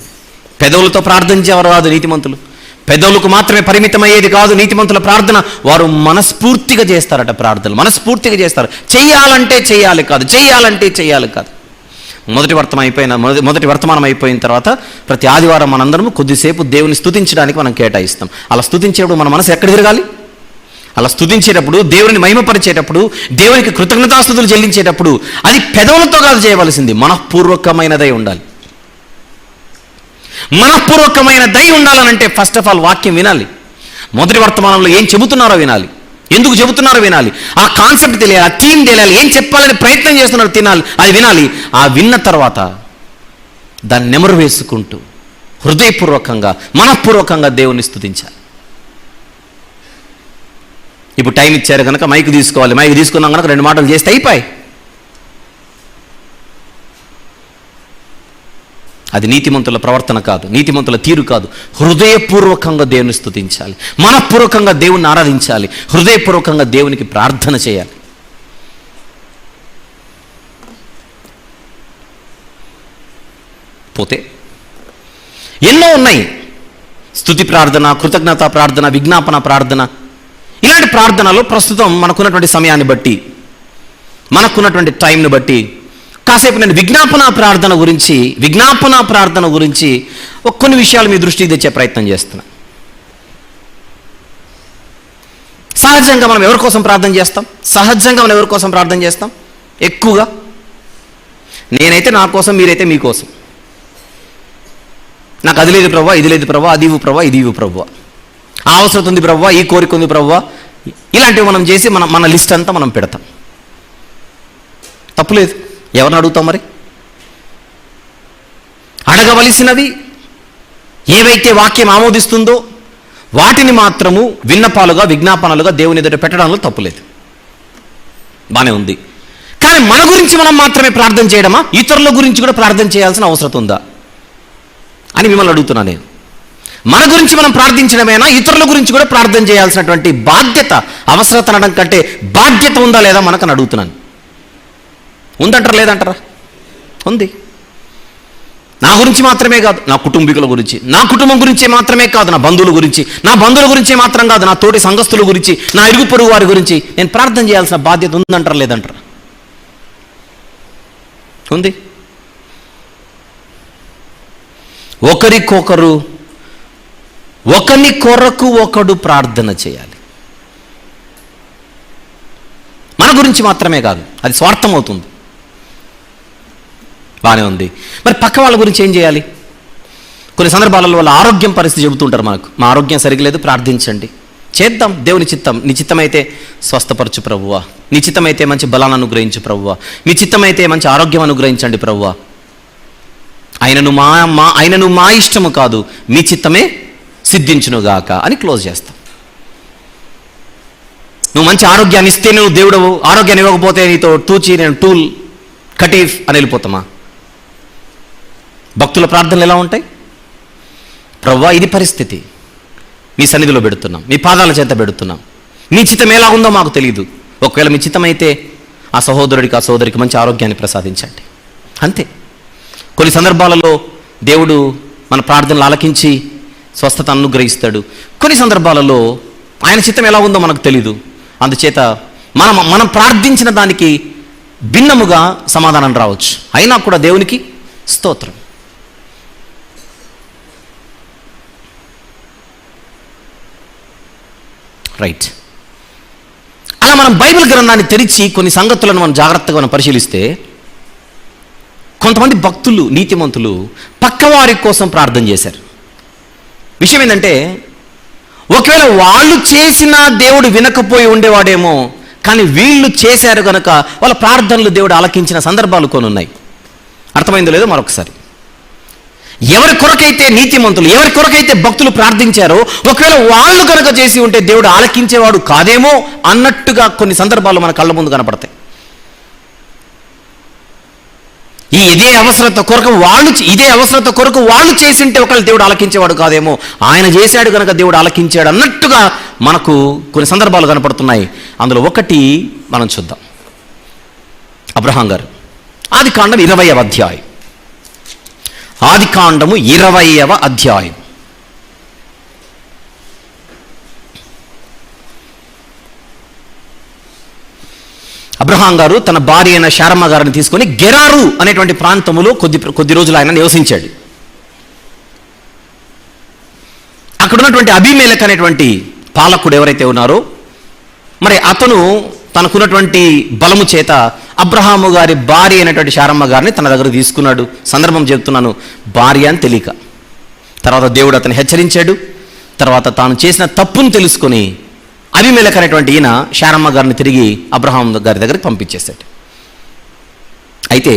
పెదవులతో ప్రార్థించేవారు కాదు నీతిమంతులు, పెదవులకు మాత్రమే పరిమితమయ్యేది కాదు నీతిమంతుల ప్రార్థన. వారు మనస్ఫూర్తిగా చేస్తారట ప్రార్థనలు, మనస్ఫూర్తిగా చేస్తారు. చెయ్యాలంటే చెయ్యాలి కాదు, చెయ్యాలంటే చెయ్యాలి కాదు. మొదటి వర్తమానం అయిపోయిన తర్వాత ప్రతి ఆదివారం మనందరం కొద్దిసేపు దేవుని స్తుతించడానికి మనం కేటాయిస్తాం. అలా స్తుతించేటప్పుడు మన మనసు ఎక్కడ తిరగాలి? అలా స్తుతించేటప్పుడు, దేవుని మహిమపరిచేటప్పుడు, దేవునికి కృతజ్ఞతాస్తుతులు చెల్లించేటప్పుడు అది పెదవులతో కాదు చేయవలసింది, మనఃపూర్వకమైనదై ఉండాలి. మనఃపూర్వకమైనదై ఉండాలనంటే ఫస్ట్ ఆఫ్ ఆల్ వాక్యం వినాలి. మొదటి వర్తమానంలో ఏం చెబుతున్నారో వినాలి, ఎందుకు చెబుతున్నారో వినాలి, ఆ కాన్సెప్ట్ తెలియాలి, ఆ థీమ్ తెలియాలి, ఏం చెప్పాలని ప్రయత్నం చేస్తున్నారో తినాలి, అది వినాలి. ఆ విన్న తర్వాత దాన్ని నెమరు వేసుకుంటూ హృదయపూర్వకంగా మనఃపూర్వకంగా దేవుని స్తుతించాలి. ఇప్పుడు టైం ఇచ్చారు కనుక మైక్ తీసుకోవాలి, మైక్ తీసుకున్నాం కనుక 2 మాటలు చేస్తే అయిపోయి. అది నీతిమంతుల ప్రవర్తన కాదు, నీతిమంతుల తీరు కాదు. హృదయపూర్వకంగా దేవుని స్తుతించాలి, మనఃపూర్వకంగా దేవుని ఆరాధించాలి, హృదయపూర్వకంగా దేవునికి ప్రార్థన చేయాలి. పోతే ఎన్నో ఉన్నాయి. స్తుతి ప్రార్థన, కృతజ్ఞత ప్రార్థన, విజ్ఞాపన ప్రార్థన. ఇలాంటి ప్రార్థనలు ప్రస్తుతం మనకున్నటువంటి సమయాన్ని బట్టి, మనకున్నటువంటి టైంని బట్టి కాసేపు నేను విజ్ఞాపన ప్రార్థన గురించి కొన్ని విషయాలు మీ దృష్టికి తెచ్చే ప్రయత్నం చేస్తున్నా. సహజంగా మనం ఎవరి కోసం ప్రార్థన చేస్తాం? ఎక్కువగా నేనైతే నా కోసం, మీరైతే మీకోసం. నాకు అది లేదు ప్రభువా, ఇది లేదు ప్రభువా, అది ఇవ్వు ప్రభువా, ఇది ఇవ్వు ప్రభువా, ఆ అవసరం ఉంది ప్రభువా, ఈ కోరిక ఉంది ప్రభువా. ఇలాంటివి మనం చేసి మన లిస్ట్ అంతా మనం పెడతాం. తప్పులేదు. ఎవరిని అడుగుతాం మరి? అడగవలసినవి ఏవైతే వాక్యం ఆమోదిస్తుందో వాటిని మాత్రము విన్నపాలుగా, విజ్ఞాపనలుగా దేవుని ఎదుట పెట్టడంలో తప్పులేదు, బానే ఉంది. కానీ మన గురించి మనం మాత్రమే ప్రార్థన చేయడమా? ఇతరుల గురించి కూడా ప్రార్థన చేయాల్సిన అవసరం ఉందా అని మిమ్మల్ని అడుగుతున్నా నేను. మన గురించి మనం ప్రార్థించడమేనా? ఇతరుల గురించి కూడా ప్రార్థన చేయాల్సినటువంటి బాధ్యత, అవసరత అనడం కంటే బాధ్యత ఉందా లేదా మనకని అడుగుతున్నాను. ఉందంటారా లేదంటారా? ఉంది. నా గురించి మాత్రమే కాదు, నా కుటుంబీకుల గురించి, నా కుటుంబం గురించే మాత్రమే కాదు, నా బంధువుల గురించి, నా బంధువుల గురించే మాత్రం కాదు, నా తోటి సంఘస్థుల గురించి, నా ఇరుగు పొరుగు వారి గురించి నేను ప్రార్థన చేయాల్సిన బాధ్యత ఉందంటారా లేదంటారా? ఉంది. ఒకరి కొరకు ఒకడు ప్రార్థన చేయాలి. మన గురించి మాత్రమే కాదు, అది స్వార్థం అవుతుంది. బాగానే ఉంది. మరి పక్క వాళ్ళ గురించి ఏం చేయాలి? కొన్ని సందర్భాలలో వాళ్ళ ఆరోగ్యం పరిస్థితి చెబుతుంటారు మనకు, మా ఆరోగ్యం సరిగ్లేదు ప్రార్థించండి. చేద్దాం, దేవుని చిత్తం. నీ చిత్తమైతే స్వస్థపరచు ప్రభువా, నీ చిత్తమైతే మంచి బలాన్ని అనుగ్రహించు ప్రభువా, నీ చిత్తమైతే మంచి ఆరోగ్యం అనుగ్రహించండి ప్రభువా. ఆయనను మా ఇష్టము కాదు, మీ చిత్తమే సిద్ధించునుగాక అని క్లోజ్ చేస్తాం. నువ్వు మంచి ఆరోగ్యాన్ని ఇస్తే నువ్వు దేవుడు, ఆరోగ్యాన్ని ఇవ్వకపోతే నీతో తూచి నేను టూల్ కటీఫ్ అని వెళ్ళిపోతామా? భక్తుల ప్రార్థనలు ఎలా ఉంటాయి? ప్రభువా ఇది పరిస్థితి, మీ సన్నిధిలో పెడుతున్నాం, మీ పాదాల చేత పెడుతున్నాం. మీ చిత్తం ఎలా ఉందో మాకు తెలియదు. ఒకవేళ మీ చిత్తం అయితే ఆ సహోదరుడికి ఆ సోదరికి మంచి ఆరోగ్యాన్ని ప్రసాదించండి. అంతే. కొన్ని సందర్భాలలో దేవుడు మన ప్రార్థనలు ఆలకించి స్వస్థత అనుగ్రహిస్తాడు. కొన్ని సందర్భాలలో ఆయన చిత్తం ఎలా ఉందో మనకు తెలీదు. అందుచేత మనం ప్రార్థించిన దానికి భిన్నముగా సమాధానం రావచ్చు. అయినా కూడా దేవునికి స్తోత్రం. రైట్. అలా మనం బైబిల్ గ్రంథాన్ని తెరిచి కొన్ని సంగతులను మనం జాగ్రత్తగా మనం పరిశీలిస్తే, కొంతమంది భక్తులు, నీతిమంతులు పక్కవారి కోసం ప్రార్థన చేశారు. విషయం ఏంటంటే, ఒకవేళ వాళ్ళు చేసిన దేవుడు వినకపోయి ఉండేవాడేమో, కానీ వీళ్ళు చేశారు కనుక వాళ్ళ ప్రార్థనలు దేవుడు ఆలకించిన సందర్భాలు కొన్ని ఉన్నాయి. అర్థమైందో లేదో మరొకసారి. ఎవరి కొరకైతే నీతిమంతులు, ఎవరి కొరకైతే భక్తులు ప్రార్థించారో, ఒకవేళ వాళ్ళు కనుక చేసి ఉంటే దేవుడు ఆలకించేవాడు కాదేమో అన్నట్టుగా కొన్ని సందర్భాలు మన కళ్ళ ముందు కనపడతాయి. ఇదే అవసరత కొరకు వాళ్ళు చేసింటే ఒకవేళ దేవుడు ఆలకించేవాడు కాదేమో, ఆయన చేశాడు కనుక దేవుడు ఆలకించాడు అన్నట్టుగా మనకు కొన్ని సందర్భాలు కనపడుతున్నాయి. అందులో ఒకటి మనం చూద్దాం. అబ్రహాం గారు ఆదికాండం 20వ అధ్యాయం. ఆదికాండము 20వ అధ్యాయం. అబ్రహాం గారు తన భార్య అయిన శారమ్మ గారిని తీసుకొని గెరారు అనేటువంటి ప్రాంతములో కొద్ది రోజులు ఆయన నివసించాడు. అక్కడ ఉన్నటువంటి అబీమెలెకు అనేటువంటి పాలకుడు ఎవరైతే ఉన్నారో, మరి అతను తనకున్నటువంటి బలము చేత అబ్రహాము గారి భార్య అయినటువంటి శారమ్మ గారిని తన దగ్గర తీసుకున్నాడు. సందర్భం చెప్తున్నాను, భార్య అని తెలియక. తర్వాత దేవుడు అతను హెచ్చరించాడు. తర్వాత తాను చేసిన తప్పును తెలుసుకొని అబీమెలెకు అనేటువంటి ఈయన శారమ్మ గారిని తిరిగి అబ్రహాం గారి దగ్గరికి పంపించేశాడు. అయితే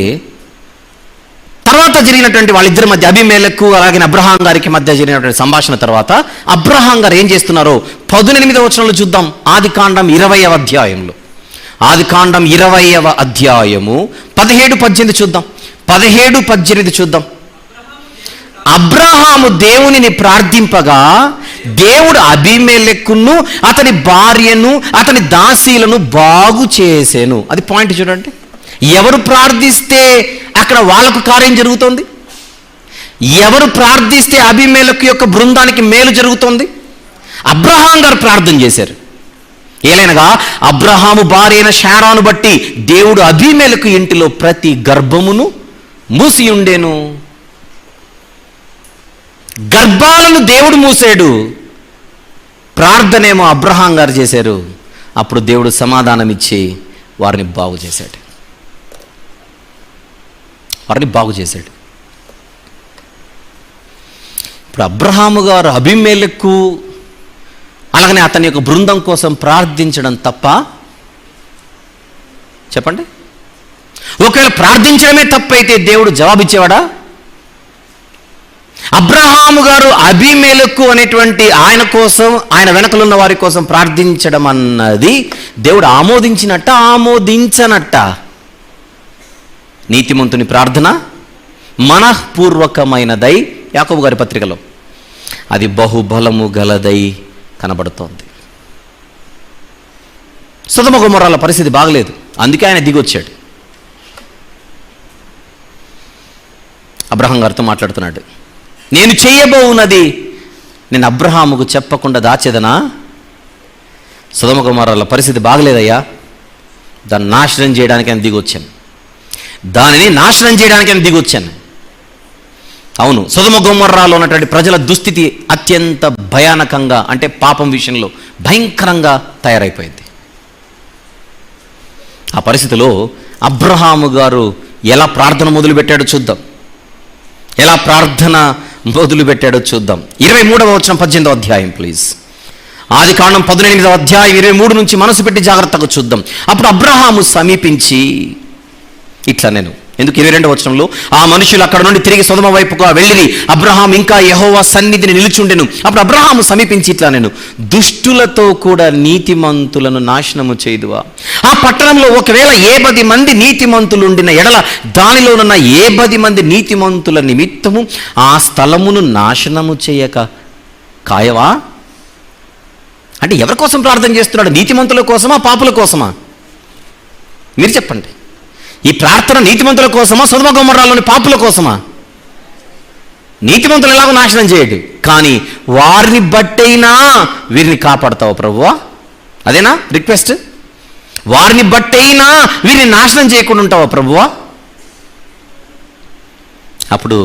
తర్వాత జరిగినటువంటి వాళ్ళిద్దరి మధ్య, అబీమెలెకు అలాగే అబ్రహాం గారికి మధ్య జరిగినటువంటి సంభాషణ తర్వాత అబ్రహాం గారు ఏం చేస్తున్నారో 18వ వచనంలో చూద్దాం. ఆదికాండం 20వ అధ్యాయంలో, ఆదికాండం 20వ అధ్యాయము 17-18 చూద్దాం. 17-18 చూద్దాం. అబ్రహాము దేవునిని ప్రార్థింపగా దేవుడు అబీమెలెకును అతని భార్యను అతని దాసీలను బాగు చేసేను. అది పాయింట్ చూడండి. ఎవరు ప్రార్థిస్తే అక్కడ వాళ్ళకు కార్యం జరుగుతోంది. ఎవరు ప్రార్థిస్తే అబీమెలెకు యొక్క బృందానికి మేలు జరుగుతోంది. అబ్రహాం గారు ప్రార్థన చేశారు. ఏలైనగా అబ్రహాము భార్య అయిన శారాను బట్టి దేవుడు అబీమెలెకు ఇంటిలో ప్రతి గర్భమును మూసి ఉండేను. గర్భాలను దేవుడు మూసాడు, ప్రార్థనేమో అబ్రహాం గారు చేశారు. అప్పుడు దేవుడు సమాధానం ఇచ్చి వారిని బాగు చేశాడు. ఇప్పుడు అబ్రహాము గారు అబీమెలెకు అలాగనే అతని యొక్క బృందం కోసం ప్రార్థించడం తప్ప? చెప్పండి. ఒకవేళ ప్రార్థించడమే తప్పైతే దేవుడు జవాబిచ్చేవాడా? అబ్రహాము గారు అబీమెలెకు అనేటువంటి ఆయన కోసం, ఆయన వెనకలున్న వారి కోసం ప్రార్థించడం అన్నది దేవుడు ఆమోదించనట్ట? నీతిమంతుని ప్రార్థన మనఃపూర్వకమైనదై, యాకోబు గారి పత్రికలో అది బహుబలము గలదై కనబడుతోంది. సొదొమ గొమొర్రాల పరిస్థితి బాగలేదు, అందుకే ఆయన దిగొచ్చాడు. అబ్రహాం గారితో మాట్లాడుతున్నాడు. నేను చేయబోవున్నది నేను అబ్రహాముకు చెప్పకుండా దాచేదనా? సొదొమ గొమొర్రాల పరిస్థితి బాగలేదయ్యా, దాన్ని నాశనం చేయడానికి ఆయన దిగొచ్చాను. అవును, సొదొమ గొమొర్రాలో ఉన్నటువంటి ప్రజల దుస్థితి అత్యంత భయానకంగా, అంటే పాపం విషయంలో భయంకరంగా తయారైపోయింది. ఆ పరిస్థితిలో అబ్రహాము గారు ఎలా ప్రార్థన మొదలుపెట్టాడో చూద్దాం. 23వ వచనం 18వ అధ్యాయం ప్లీజ్. ఆదికాండం 18వ అధ్యాయం 23 నుంచి మనసు పెట్టి జాగ్రత్తగా చూద్దాం. అప్పుడు అబ్రహాము సమీపించి ఇట్లా, నేను ఎందుకు 22వ వచనంలో, ఆ మనుషులు అక్కడ నుండి తిరిగి సొదొమ వైపుగా వెళ్ళి అబ్రహాం ఇంకా యెహోవా సన్నిధిని నిలుచుండెను. అప్పుడు అబ్రహాము సమీపించి ఇట్లా, నేను దుష్టులతో కూడా నీతిమంతులను నాశనము చేయుదువా? ఆ పట్టణంలో ఒకవేళ 10 మంది నీతిమంతులు ఉండిన ఎడల దానిలోనున్న 10 మంది నీతిమంతుల నిమిత్తము ఆ స్థలమును నాశనము చేయక కాయవా? అంటే ఎవరి కోసం ప్రార్థన చేస్తున్నాడు? నీతిమంతుల కోసమా, పాపుల కోసమా? మీరు చెప్పండి. ఈ ప్రార్థన నీతిమంతుల కోసమా, సొదొమ గొమొర్రాలోని పాపుల కోసమా? నీతిమంతులు ఎలాగో నాశనం చేయడు, కానీ వారిని బట్టైనా వీరిని కాపాడతావు ప్రభువా? అదేనా రిక్వెస్ట్? వారిని బట్టైనా వీరిని నాశనం చేయకుండా ఉంటావా ప్రభువా? అప్పుడు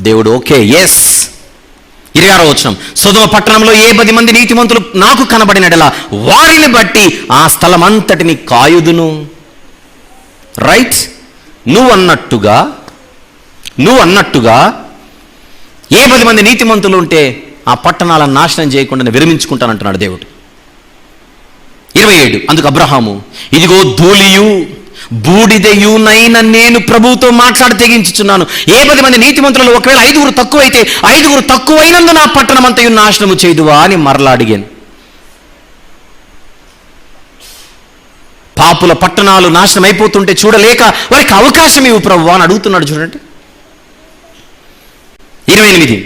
దేవుడు ఓకే, ఎస్. 26వ వచనం, సొదొమ పట్టణంలో ఏ 10 మంది నీతిమంతులు నాకు కనబడినడలా వారిని బట్టి ఆ స్థలం అంతటిని కాయుదును. రైట్? నువ్వు అన్నట్టుగా ఏ 10 మంది నీతిమంతులు ఉంటే ఆ పట్టణాలను నాశనం చేయకుండా విరమించుకుంటానంటున్నాడు దేవుడు. 27, అందుకు అబ్రహాము, ఇదిగో ధూళియు బూడిదయునైన నేను ప్రభువుతో మాట్లాడి తెగించుచున్నాను. ఏ 10 మంది నీతిమంతులలో ఒకవేళ 5 తక్కువైతే 5 తక్కువైనందు నా పట్టణం అంతయు నాశనము చేయుదువా అని మరలా అడిగాను. పాపుల పట్టణాలు నాశనం అయిపోతుంటే చూడలేక వారికి అవకాశం ఇవ్వు ప్రభువా అని అడుగుతున్నాడు. చూడండి 28,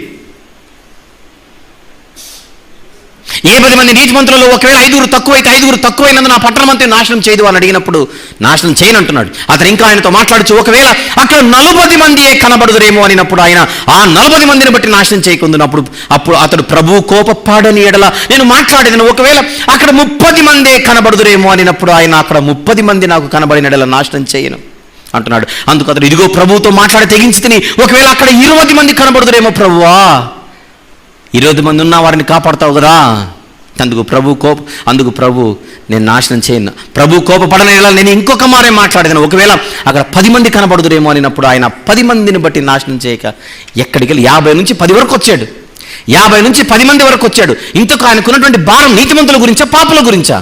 ఏ 10 మంది నీతిమంతులలో ఒకవేళ 5 తక్కువైతే 5 తక్కువైనందు నా పట్టణం అంతా నాశనం చేయదు అని అడిగినప్పుడు నాశనం చేయనంటున్నాడు. అతను ఇంకా ఆయనతో మాట్లాడుచు, ఒకవేళ అక్కడ 40 మందియే కనబడుదురేమో అనినప్పుడు ఆయన ఆ 40 మందిని బట్టి నాశనం చేయకుందునప్పుడు అతడు ప్రభువు కోపపాడని ఎడల నేను మాట్లాడేదను. ఒకవేళ అక్కడ 30 మందే కనబడుదురేమో అనినప్పుడు ఆయన అక్కడ 30 మంది నాకు కనబడిన ఎడల నాశనం చేయను అంటున్నాడు. అందుకు అతడు, ఇదిగో ప్రభువుతో మాట్లాడి తెగించి తిని ఒకవేళ అక్కడ 20 మంది కనబడుదురేమో ప్రభువా, 20 మంది ఉన్న వారిని కాపాడుతావు కదా. అందుకు ప్రభు నేను నాశనం చేయను. ప్రభు కోపపడని నేను ఇంకొక మారే మాట్లాడేదాను. ఒకవేళ అక్కడ 10 మంది కనబడుదురేమో అనినప్పుడు ఆయన 10 మందిని బట్టి నాశనం చేయక ఎక్కడికి వెళ్ళి 50 నుంచి 10 వరకు వచ్చాడు. 50 నుంచి 10 మంది వరకు వచ్చాడు. ఇంతకు ఆయనకున్నటువంటి భారం నీతిమంతుల గురించా, పాపుల గురించా?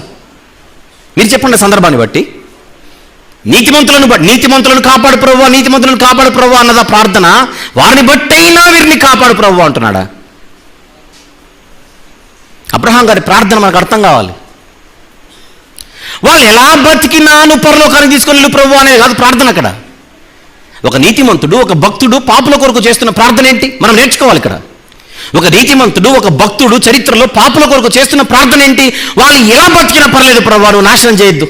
మీరు చెప్పండి సందర్భాన్ని బట్టి. నీతిమంతులను కాపాడు ప్రభువా, నీతిమంతులను కాపాడు ప్రభువా అన్నదా ప్రార్థన? వారిని బట్టైనా వీరిని కాపాడు ప్రభువా అంటున్నాడా? అబ్రహాం గారి ప్రార్థన మనకు అర్థం కావాలి. వాళ్ళు ఎలా బతికినాను పరలోకానికి తీసుకొని వెళ్ళు ప్రభువా అనేది కాదు ప్రార్థన. అక్కడ ఒక నీతిమంతుడు, ఒక భక్తుడు పాపుల కొరకు చేస్తున్న ప్రార్థన ఏంటి మనం నేర్చుకోవాలి. ఇక్కడ ఒక నీతిమంతుడు, ఒక భక్తుడు చరిత్రలో పాపుల కొరకు చేస్తున్న ప్రార్థన ఏంటి? వాళ్ళు ఎలా బతికినా పర్లేదు ప్రభువా, నువ్వు నాశనం చేయొద్దు.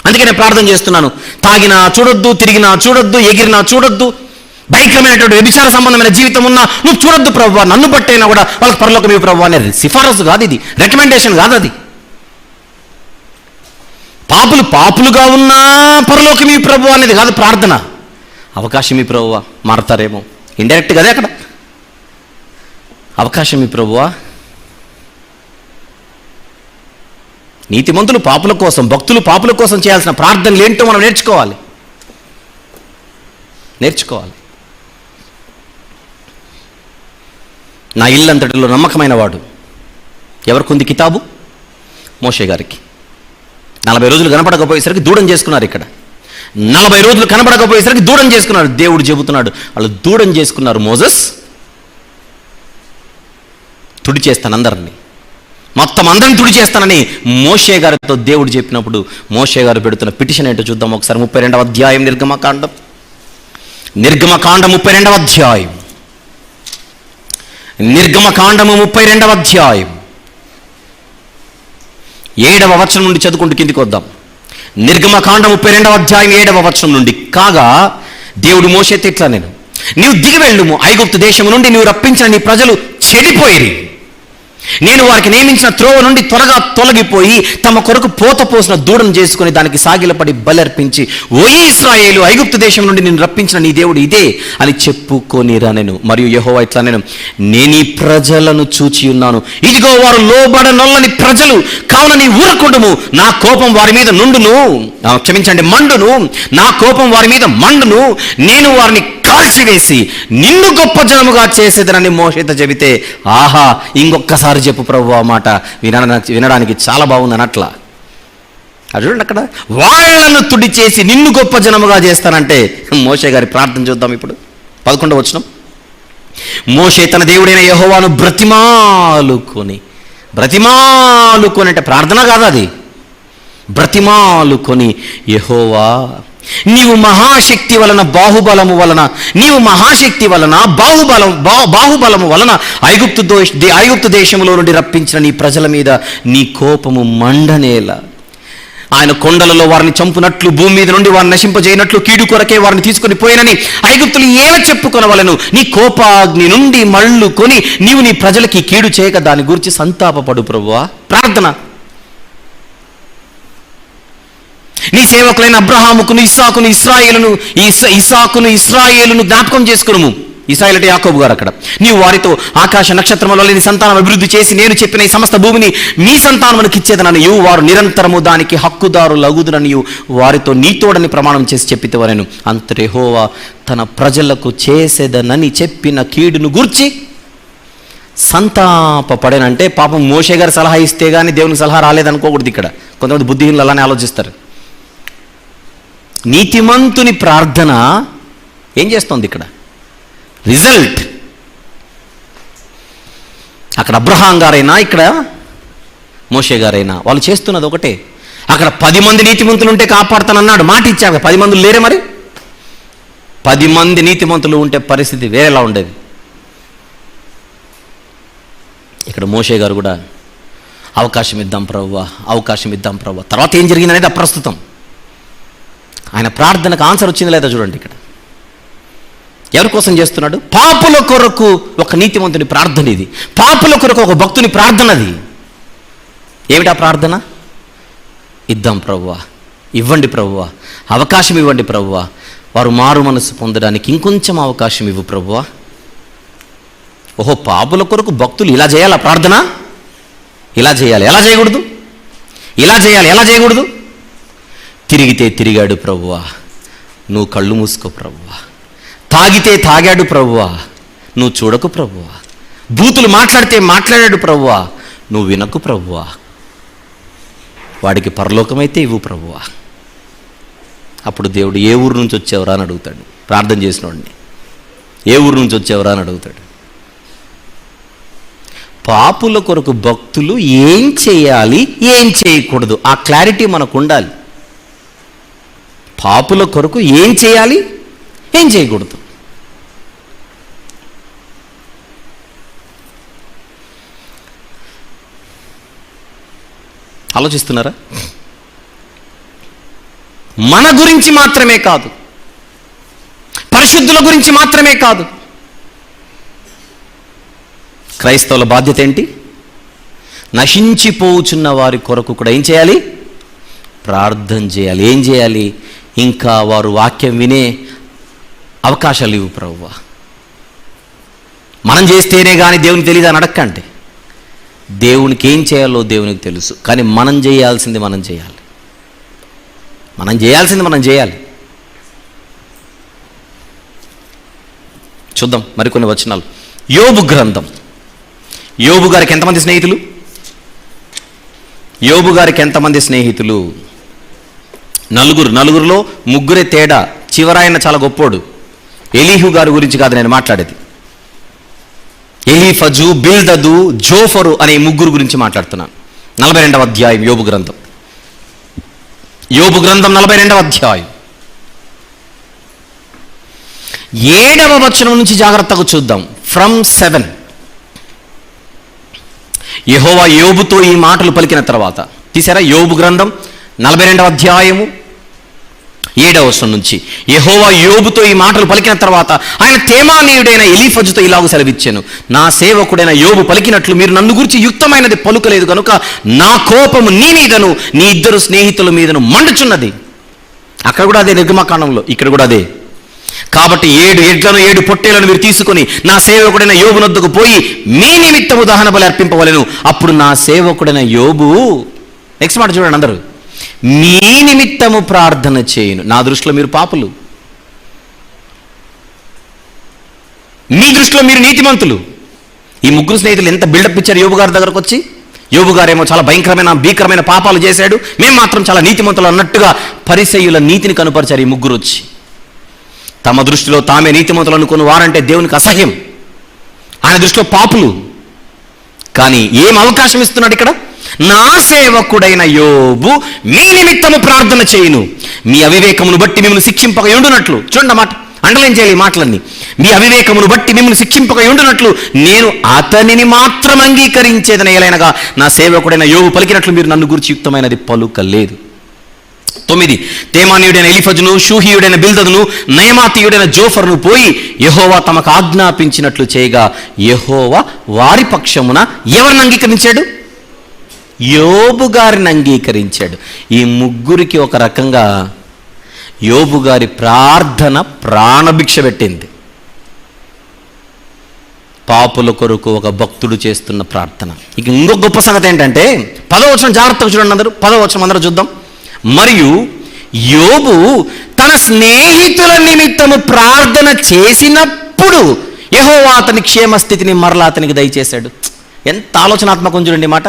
అందుకే నేను ప్రార్థన చేస్తున్నాను. తాగినా చూడొద్దు, తిరిగినా చూడొద్దు, ఎగిరినా చూడొద్దు, భయంకరమైనటువంటి వ్యభిచార సంబంధమైన జీవితం ఉన్నా నువ్వు చూడొద్దు ప్రభువా, నన్ను బట్టైనా కూడా వాళ్ళకి పరలోకం ఇవ్వు ప్రభువా అనేది సిఫారసు కాదు, ఇది రికమెండేషన్ కాదు. అది పాపులుగా ఉన్నా పరలోకం ఇవ్వు ప్రభువా అనేది కాదు ప్రార్థన. అవకాశం ఇవ్వు ప్రభువా, మారతారేమో ఇండైరెక్ట్ కదే అక్కడ. అవకాశం ఇవ్వు ప్రభువా. నీతిమంతులు పాపుల కోసం, భక్తులు పాపుల కోసం చేయాల్సిన ప్రార్థనలు ఏంటో మనం నేర్చుకోవాలి. నా ఇల్లంతటిలో నమ్మకమైన వాడు ఎవరికి కితాబు? మోషే గారికి. 40 రోజులు కనపడకపోయేసరికి దూడం చేసుకున్నారు. ఇక్కడ 40 రోజులు కనపడకపోయేసరికి దూడం చేసుకున్నారు. దేవుడు చెబుతున్నాడు వాళ్ళు దూడం చేసుకున్నారు. మోసెస్ తుడి చేస్తాను అందరినీ, మొత్తం అందరిని తుడి చేస్తానని మోషే గారితో దేవుడు చెప్పినప్పుడు మోషే గారు పెడుతున్న పిటిషన్ ఏంటో చూద్దాం ఒకసారి. 32వ అధ్యాయం నిర్గమకాండం 32వ అధ్యాయం. నిర్గమకాండము 32వ అధ్యాయం 7వ వచనం నుండి చదువుకుంటూ కిందికి వద్దాం. నిర్గమకాండం 32వ అధ్యాయం 7వ వచనం నుండి. కాగా దేవుడు మోషేతో ఇట్లా, నీవు దిగి వెళ్ళుము, ఐగుప్తు దేశము నుండి నీవు రప్పించిన నీ ప్రజలు చెడిపోయిరి. నేను వారికి నియమించిన త్రోవ నుండి త్వరగా తొలగిపోయి తమ కొరకు పోత పోసిన దూడను చేసుకుని దానికి సాగిలపడి బలర్పించి, ఓ ఇశ్రాయేలు, ఐగుప్తు దేశం నుండి నేను రప్పించిన నీ దేవుడు ఇదే అని చెప్పుకొనిరా. మరియు యెహోవా ఇట్లా, నేను ఈ ప్రజలను చూచి ఉన్నాను, ఇదిగో వారు లోబడనొల్లని ప్రజలు, కావున నీ ఊరకుండుము, నా కోపం వారి మీద మండును, నా కోపం వారి మీద మండును, నేను వారిని కాల్చివేసి నిన్ను గొప్ప జనముగా చేసేదనని మోషేతో చెబితే, ఆహా ఇంకొక్కసారి చెప్పు ప్రభు ఆ మాట, వినడానికి చాలా బాగుంది అన్నట్లా. అది చూడండి, అక్కడ వాళ్ళను తుడి చేసి నిన్ను గొప్ప జనముగా చేస్తానంటే మోషే గారి ప్రార్థన చూద్దాం ఇప్పుడు. 11వ వచనం. మోషే తన దేవుడైన యెహోవాను బ్రతిమాలుకొని అంటే ప్రార్థన కాదు అది, బ్రతిమాలుకొని, యెహోవా నీవు మహాశక్తి వలన బాహుబలము వలన బాహుబలము వలన ఐగుప్తు దేశంలో నుండి రప్పించిన నీ ప్రజల మీద నీ కోపము మండనేలా. ఆయన కొండలలో వారిని చంపునట్లు, భూమి మీద నుండి వారిని నశింపజేయనట్లు, కీడు కొరకే వారిని తీసుకొని పోయినని ఐగుప్తులు ఏల చెప్పుకొనవలెను. నీ కోపాగ్ని నుండి మళ్ళు కొని నీవు నీ ప్రజలకి కీడు చేయక దాని గురించి సంతాపపడు ప్రభువా. ప్రార్థన. నీ సేవకులైన అబ్రహాముకును ఇస్సాకును ఇస్రాయేలును జ్ఞాపకం చేసుకును. ఇస్రాయేల్ అంటే యాకోబు గారు. అక్కడ నీవు వారితో ఆకాశ నక్షత్రముల వలె నీ సంతానం అభివృద్ధి చేసి నేను చెప్పిన ఈ సమస్త భూమిని మీ సంతానమునకు ఇచ్చేదననియు వారు నిరంతరము దానికి హక్కుదారులగుదురనియు వారితో నీతోడని ప్రమాణం చేసి చెప్పితేవనెను. అంతటి యెహోవా తన ప్రజలకు చేసేదనని చెప్పిన కీడును గూర్చి సంతాపపడేనంటే పాపం మోషే గారు సలహా ఇస్తే కానీ దేవునికి సలహా రాలేదనుకోకూడదు. ఇక్కడ కొంతమంది బుద్ధిహీనులు అలానే ఆలోచిస్తారు. నీతిమంతుని ప్రార్థన ఏం చేస్తోంది ఇక్కడ? రిజల్ట్. అక్కడ అబ్రహాం గారైనా ఇక్కడ మోషే గారైనా వాళ్ళు చేస్తున్నది ఒకటే. అక్కడ 10 మంది నీతిమంతులు ఉంటే కాపాడుతానన్నాడు, మాట ఇచ్చాక 10 మంది లేరే. మరి 10 మంది నీతిమంతులు ఉంటే పరిస్థితి వేరేలా ఉండేది. ఇక్కడ మోషే గారు కూడా అవకాశం ఇద్దాం ప్రభువా. తర్వాత ఏం జరిగిందనేది అప్రస్తుతం. ఆయన ప్రార్థనకు ఆన్సర్ వచ్చింది లేదా చూడండి. ఇక్కడ ఎవరి కోసం చేస్తున్నాడు? పాపుల కొరకు ఒక నీతిమంతుని ప్రార్థన ఇది. పాపుల కొరకు ఒక భక్తుని ప్రార్థన అది. ఏమిటా ప్రార్థన? ఇద్దాం ప్రభువా, ఇవ్వండి ప్రభువా, అవకాశం ఇవ్వండి ప్రభువా, వారు మారు మనసు పొందడానికి ఇంకొంచెం అవకాశం ఇవ్వు ప్రభువా. ఓహో, పాపుల కొరకు భక్తులు ఇలా చేయాలా ప్రార్థన? ఇలా చేయాలి, ఎలా చేయకూడదు? ఇలా చేయాలి, ఎలా చేయకూడదు? తిరిగితే తిరిగాడు ప్రభువా, నువ్వు కళ్ళు మూసుకో ప్రభువా. తాగితే తాగాడు ప్రభువా, నువ్వు చూడకు ప్రభువా. బూతులు మాట్లాడితే మాట్లాడాడు ప్రభువా, నువ్వు వినకు ప్రభువా. వాడికి పరలోకమైతే ఇవ్వు ప్రభువా. అప్పుడు దేవుడు ఏ ఊరు నుంచి వచ్చేవరా అని అడుగుతాడు. ప్రార్థన చేసిన వాడిని ఏ ఊరు నుంచి వచ్చేవరా అని అడుగుతాడు. పాపుల కొరకు భక్తులు ఏం చేయాలి, ఏం చేయకూడదు, ఆ క్లారిటీ మనకు ఉండాలి. పాపుల కొరకు ఏం చేయాలి, ఏం చేయకూడదు. ఆలోచిస్తున్నారా? మన గురించి మాత్రమే కాదు, పరిశుద్ధుల గురించి మాత్రమే కాదు, క్రైస్తవుల బాధ్యత ఏంటి? నశించిపోచున్న వారి కొరకు కూడా ఏం చేయాలి? ప్రార్థన చేయాలి. ఏం చేయాలి? ఇంకా వారు వాక్యం వినే అవకాశాలు ఇవ్వు ప్రభువా. మనం చేస్తేనే కానీ దేవునికి తెలియదు అని అడక్కండి. దేవునికి ఏం చేయాలో దేవునికి తెలుసు, కానీ మనం చేయాల్సింది మనం చేయాలి. మనం చేయాలి. చూద్దాం మరికొన్ని వచనాలు. యోబు గ్రంథం. యోబు గారికి ఎంతమంది స్నేహితులు? యోబు గారికి ఎంతమంది స్నేహితులు? నలుగురులో ముగ్గురే తేడా. చివరాయన చాలా గొప్పోడు. ఎలీహు గారి గురించి కాదు నేను మాట్లాడేది. ఎలీఫజు, బిల్దదు, జోఫరు అనే ముగ్గురు గురించి మాట్లాడుతున్నాను. 42వ అధ్యాయం యోబు గ్రంథం. 42వ అధ్యాయం 7వ వచనం నుంచి జాగ్రత్తగా చూద్దాం. ఫ్రమ్ 7. యెహోవా యోబుతో ఈ మాటలు పలికిన తర్వాత, తీసారా? యోబు గ్రంథం 42వ అధ్యాయము 7వ వచనం నుంచి యెహోవా యోబుతో ఈ మాటలు పలికిన తర్వాత ఆయన తేమానీయుడైన ఎలీఫజుతో ఇలాగూ సెలవిచ్చాను. నా సేవకుడైన యోబు పలికినట్లు మీరు నన్ను గురించి యుక్తమైనది పలుకలేదు కనుక నా కోపము నీ మీదను నీ 2 స్నేహితుల మీదను మండుచున్నది. అక్కడ కూడా అదే నిర్గమకాండంలో, ఇక్కడ కూడా అదే. కాబట్టి 7 ఎడ్లను 7 పొట్టేలను మీరు తీసుకొని నా సేవకుడైన యోబు నొద్దకు పోయి మీ నిమిత్తము దహన బలి అర్పింపవలెను. అప్పుడు నా సేవకుడైన యోబు, నెక్స్ట్ మాట చూడండి అందరూ, మీ నిమిత్తము ప్రార్థన చేయును. నా దృష్టిలో మీరు పాపులు, మీ దృష్టిలో మీరు నీతిమంతులు. ఈ ముగ్గురు స్నేహితులు ఎంత బిల్డప్ ఇచ్చారు యోబు గారి దగ్గరకు వచ్చి. యోబు గారేమో చాలా భీకరమైన పాపాలు చేశాడు, మేము మాత్రం చాలా నీతిమంతులు అన్నట్టుగా పరిసయ్యుల నీతిని కనుపరిచారు ఈ ముగ్గురు వచ్చి. తమ దృష్టిలో తామే నీతిమంతులు అనుకుని వారంటే దేవునికి అసహ్యం. ఆయన దృష్టిలో పాపులు. కానీ ఏం అవకాశం ఇస్తున్నాడు ఇక్కడ? నా సేవకుడైన యోబు మీ నిమిత్తము ప్రార్థన చేయును, మీ అవివేకమును బట్టి మిమ్మల్ని శిక్షింపక ఉండునట్లు. చూడండి అన్నమాట, అండర్లైన్ చేయాలి ఈ మాటలన్నీ. మీ అవివేకమును బట్టి మిమ్మల్ని శిక్షింపక ఉండునట్లు నేను అతనిని మాత్రం అంగీకరించేదని ఎలైనగా నా సేవకుడైన యోబు పలికినట్లు మీరు నన్ను గురించి యుక్తమైనది పలుకలేదు. 9 తేమానీయుడైన ఎలీఫజును, షూహీయుడైన బిల్దదును, నయమాతీయుడైన జోఫరును పోయి యెహోవా తమకు ఆజ్ఞాపించినట్లు చేయగా యెహోవా వారి పక్షమున ఎవరిని అంగీకరించాడు? యోబు గారిని అంగీకరించాడు. ఈ ముగ్గురికి ఒక రకంగా యోబు గారి ప్రార్థన ప్రాణభిక్ష పెట్టింది. పాపుల కొరకు ఒక భక్తుడు చేస్తున్న ప్రార్థన. ఇక ఇంకొక గొప్ప సంగతి ఏంటంటే 10వ వచనం జాగ్రత్తగా చూడండి అందరూ. 10వ వచనం అందరూ చూద్దాం. మరియు యోబు తన స్నేహితుల నిమిత్తము ప్రార్థన చేసినప్పుడు యెహోవా అతని క్షేమస్థితిని మరలా అతనికి దయచేశాడు. ఎంత ఆలోచనాత్మకం చూడండి మాట.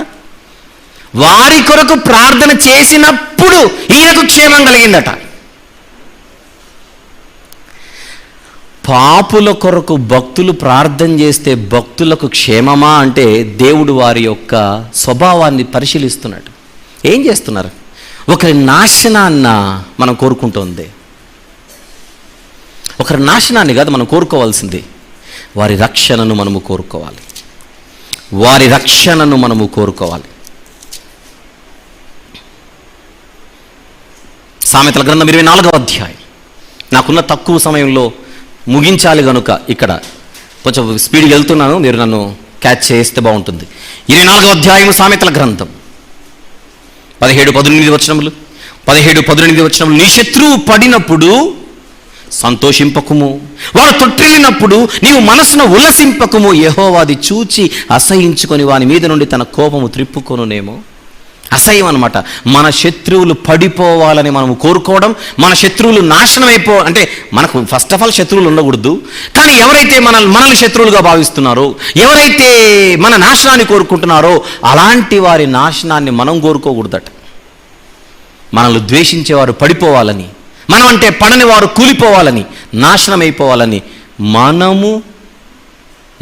వారి కొరకు ప్రార్థన చేసినప్పుడు ఈయనకు క్షేమం కలిగిందట. పాపుల కొరకు భక్తులు ప్రార్థన చేస్తే భక్తులకు క్షేమమా అంటే దేవుడు వారి యొక్క స్వభావాన్ని పరిశీలిస్తున్నాడు. ఏం చేస్తున్నారు? ఒకరి నాశనాన్న మనం కోరుకుంటుంది. ఒకరి నాశనాన్ని కాదు మనం కోరుకోవాల్సింది, వారి రక్షణను మనము కోరుకోవాలి. వారి రక్షణను మనము కోరుకోవాలి. సామెతల గ్రంథం 24వ అధ్యాయం. నాకున్న తక్కువ సమయంలో ముగించాలి కనుక ఇక్కడ కొంచెం స్పీడ్గా వెళ్తున్నాను, మీరు నన్ను క్యాచ్ చేస్తే బాగుంటుంది. 24వ అధ్యాయం సామెతల గ్రంథం 17-18 వచనములు. 17-18 వచనములు. నీ శత్రువు పడినప్పుడు సంతోషింపకుము, వాడు తొట్టిల్లినప్పుడు నీవు మనసును ఉల్లసింపకుము. యెహోవాది చూచి అసహించుకొని వాని మీద నుండి తన కోపము త్రిప్పుకొనునేమో. అసహ్యం అనమాట. మన శత్రువులు పడిపోవాలని మనం కోరుకోవడం, మన శత్రువులు నాశనం అంటే మనకు ఫస్ట్ ఆఫ్ ఆల్ శత్రువులు ఉండకూడదు. కానీ ఎవరైతే మనల్ని శత్రువులుగా భావిస్తున్నారో, ఎవరైతే మన నాశనాన్ని కోరుకుంటున్నారో అలాంటి వారి నాశనాన్ని మనం కోరుకోకూడదట. మనల్ని ద్వేషించేవారు పడిపోవాలని, మనం అంటే పడని వారు కూలిపోవాలని, నాశనం అయిపోవాలని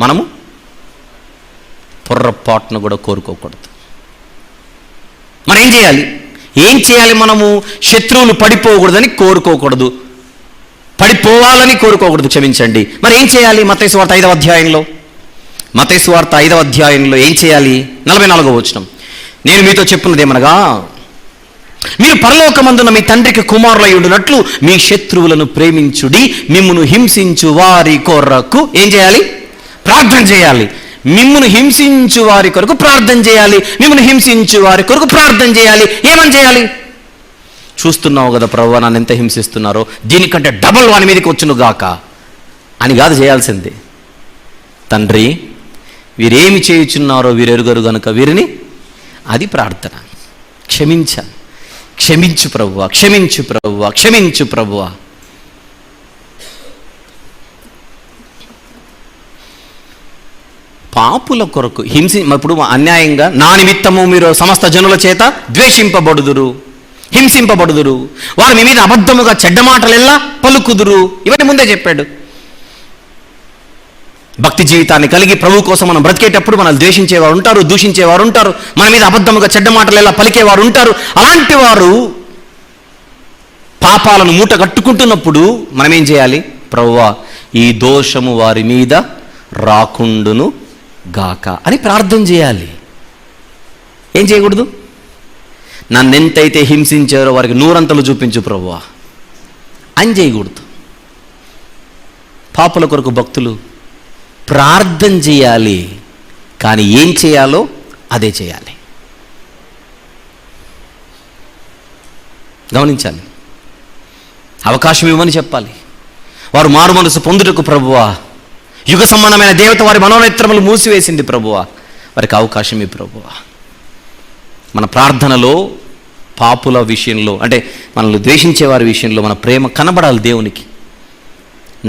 మనము పొర్రపాటును కూడా కోరుకోకూడదు. మనం ఏం చేయాలి? మనము శత్రువులు పడిపోకూడదని కోరుకోకూడదు, పడిపోవాలని కోరుకోకూడదు, క్షమించండి. మరి ఏం చేయాలి? మత్తయి సువార్త 5వ అధ్యాయంలో ఏం చేయాలి? 44వ వచనం. నేను మీతో చెప్పున్నదేమనగా, మీరు పరలోకమందున మీ తండ్రికి కుమారులై ఉండునట్లు మీ శత్రువులను ప్రేమించుడి, మిమ్మును హింసించు వారి కొరకు ఏం చేయాలి? ప్రార్థన చేయాలి. మిమ్మును హింసించు వారి కొరకు ప్రార్థన చేయాలి. మిమ్మును హింసించు వారి కొరకు ప్రార్థన చేయాలి. ఏమని చేయాలి? చూస్తున్నావు కదా ప్రభువా నన్ను ఎంత హింసిస్తున్నారో, దీనికంటే డబల్ వాని మీదకి వచ్చును గాక అని కాదు చేయాల్సింది. తండ్రి వీరేమి చేయుచున్నారో వీరెరుగరు గనుక వీరిని, అది ప్రార్థన. క్షమించు ప్రభువా, క్షమించు ప్రభువా, క్షమించు ప్రభువా. పాపుల కొరకు ఇప్పుడు అన్యాయంగా నా నిమిత్తము మీరు సమస్త జనుల చేత ద్వేషింపబడుదురు, హింసింపబడుదురు, వారు మీ మీద అబద్ధముగా చెడ్డ మాటలెల్లా పలుకుదురు. ఇవన్నీ ముందే చెప్పాడు. భక్తి జీవితాన్ని కలిగి ప్రభు కోసం మనం బ్రతికేటప్పుడు మనల్ని ద్వేషించేవారు ఉంటారు, దూషించేవారు ఉంటారు, మన మీద అబద్ధముగా చెడ్డ మాటలెల్లా పలికేవారు ఉంటారు. అలాంటి వారు పాపాలను మూట కట్టుకుంటున్నప్పుడు మనం ఏం చేయాలి? ప్రభువా ఈ దోషము వారి మీద రాకుండును గాక అని ప్రార్థన చేయాలి. ఏం చేయకూడదు? నన్నెంతైతే హింసించారో వారికి 100 చూపించు ప్రభువా అని చేయకూడదు. పాపుల కొరకు భక్తులు ప్రార్థన చేయాలి, కానీ ఏం చేయాలో అదే చేయాలి. గమనించాలి. అవకాశం ఇవ్వమని చెప్పాలి. వారు మారు మనసు పొందుటకు ప్రభువా, యుగ సంబంధమైన దేవత వారి మనోనేత్రములు మూసివేసింది ప్రభువా, వారికి అవకాశం ఇవ్వు ప్రభువా. మన ప్రార్థనలో పాపుల విషయంలో, అంటే మనల్ని ద్వేషించే వారి విషయంలో మన ప్రేమ కనబడాలి. దేవునికి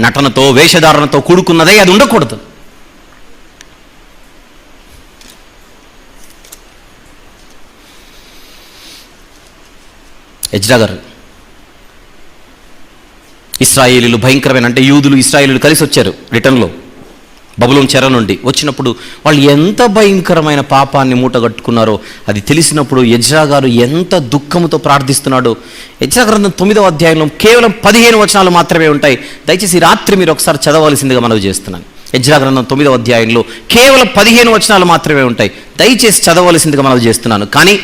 నటనతో వేషధారణతో కూడుకున్నదే అది ఉండకూడదు. ఎజ్రా గారు, ఇశ్రాయేలీలు భయంకరమైన, అంటే యూదులు ఇశ్రాయేలీలు కలిసి వచ్చారు రిటర్న్లో. బబులోను చెర నుండి వచ్చినప్పుడు వాళ్ళు ఎంత భయంకరమైన పాపాన్ని మూటగట్టుకున్నారో అది తెలిసినప్పుడు ఎజ్రా గారు ఎంత దుఃఖంతో ప్రార్థిస్తున్నాడో. ఎజ్రా గ్రంథం 9వ అధ్యాయంలో కేవలం 15 వచనాలు మాత్రమే ఉంటాయి. దయచేసి రాత్రి మీరు ఒకసారి చదవలసిందిగా మనవి చేస్తున్నాను. ఎజ్రా గ్రంథం 9వ అధ్యాయంలో కేవలం 15 వచనాలు మాత్రమే ఉంటాయి. దయచేసి చదవలసిందిగా మనవి చేస్తున్నాను. కానీ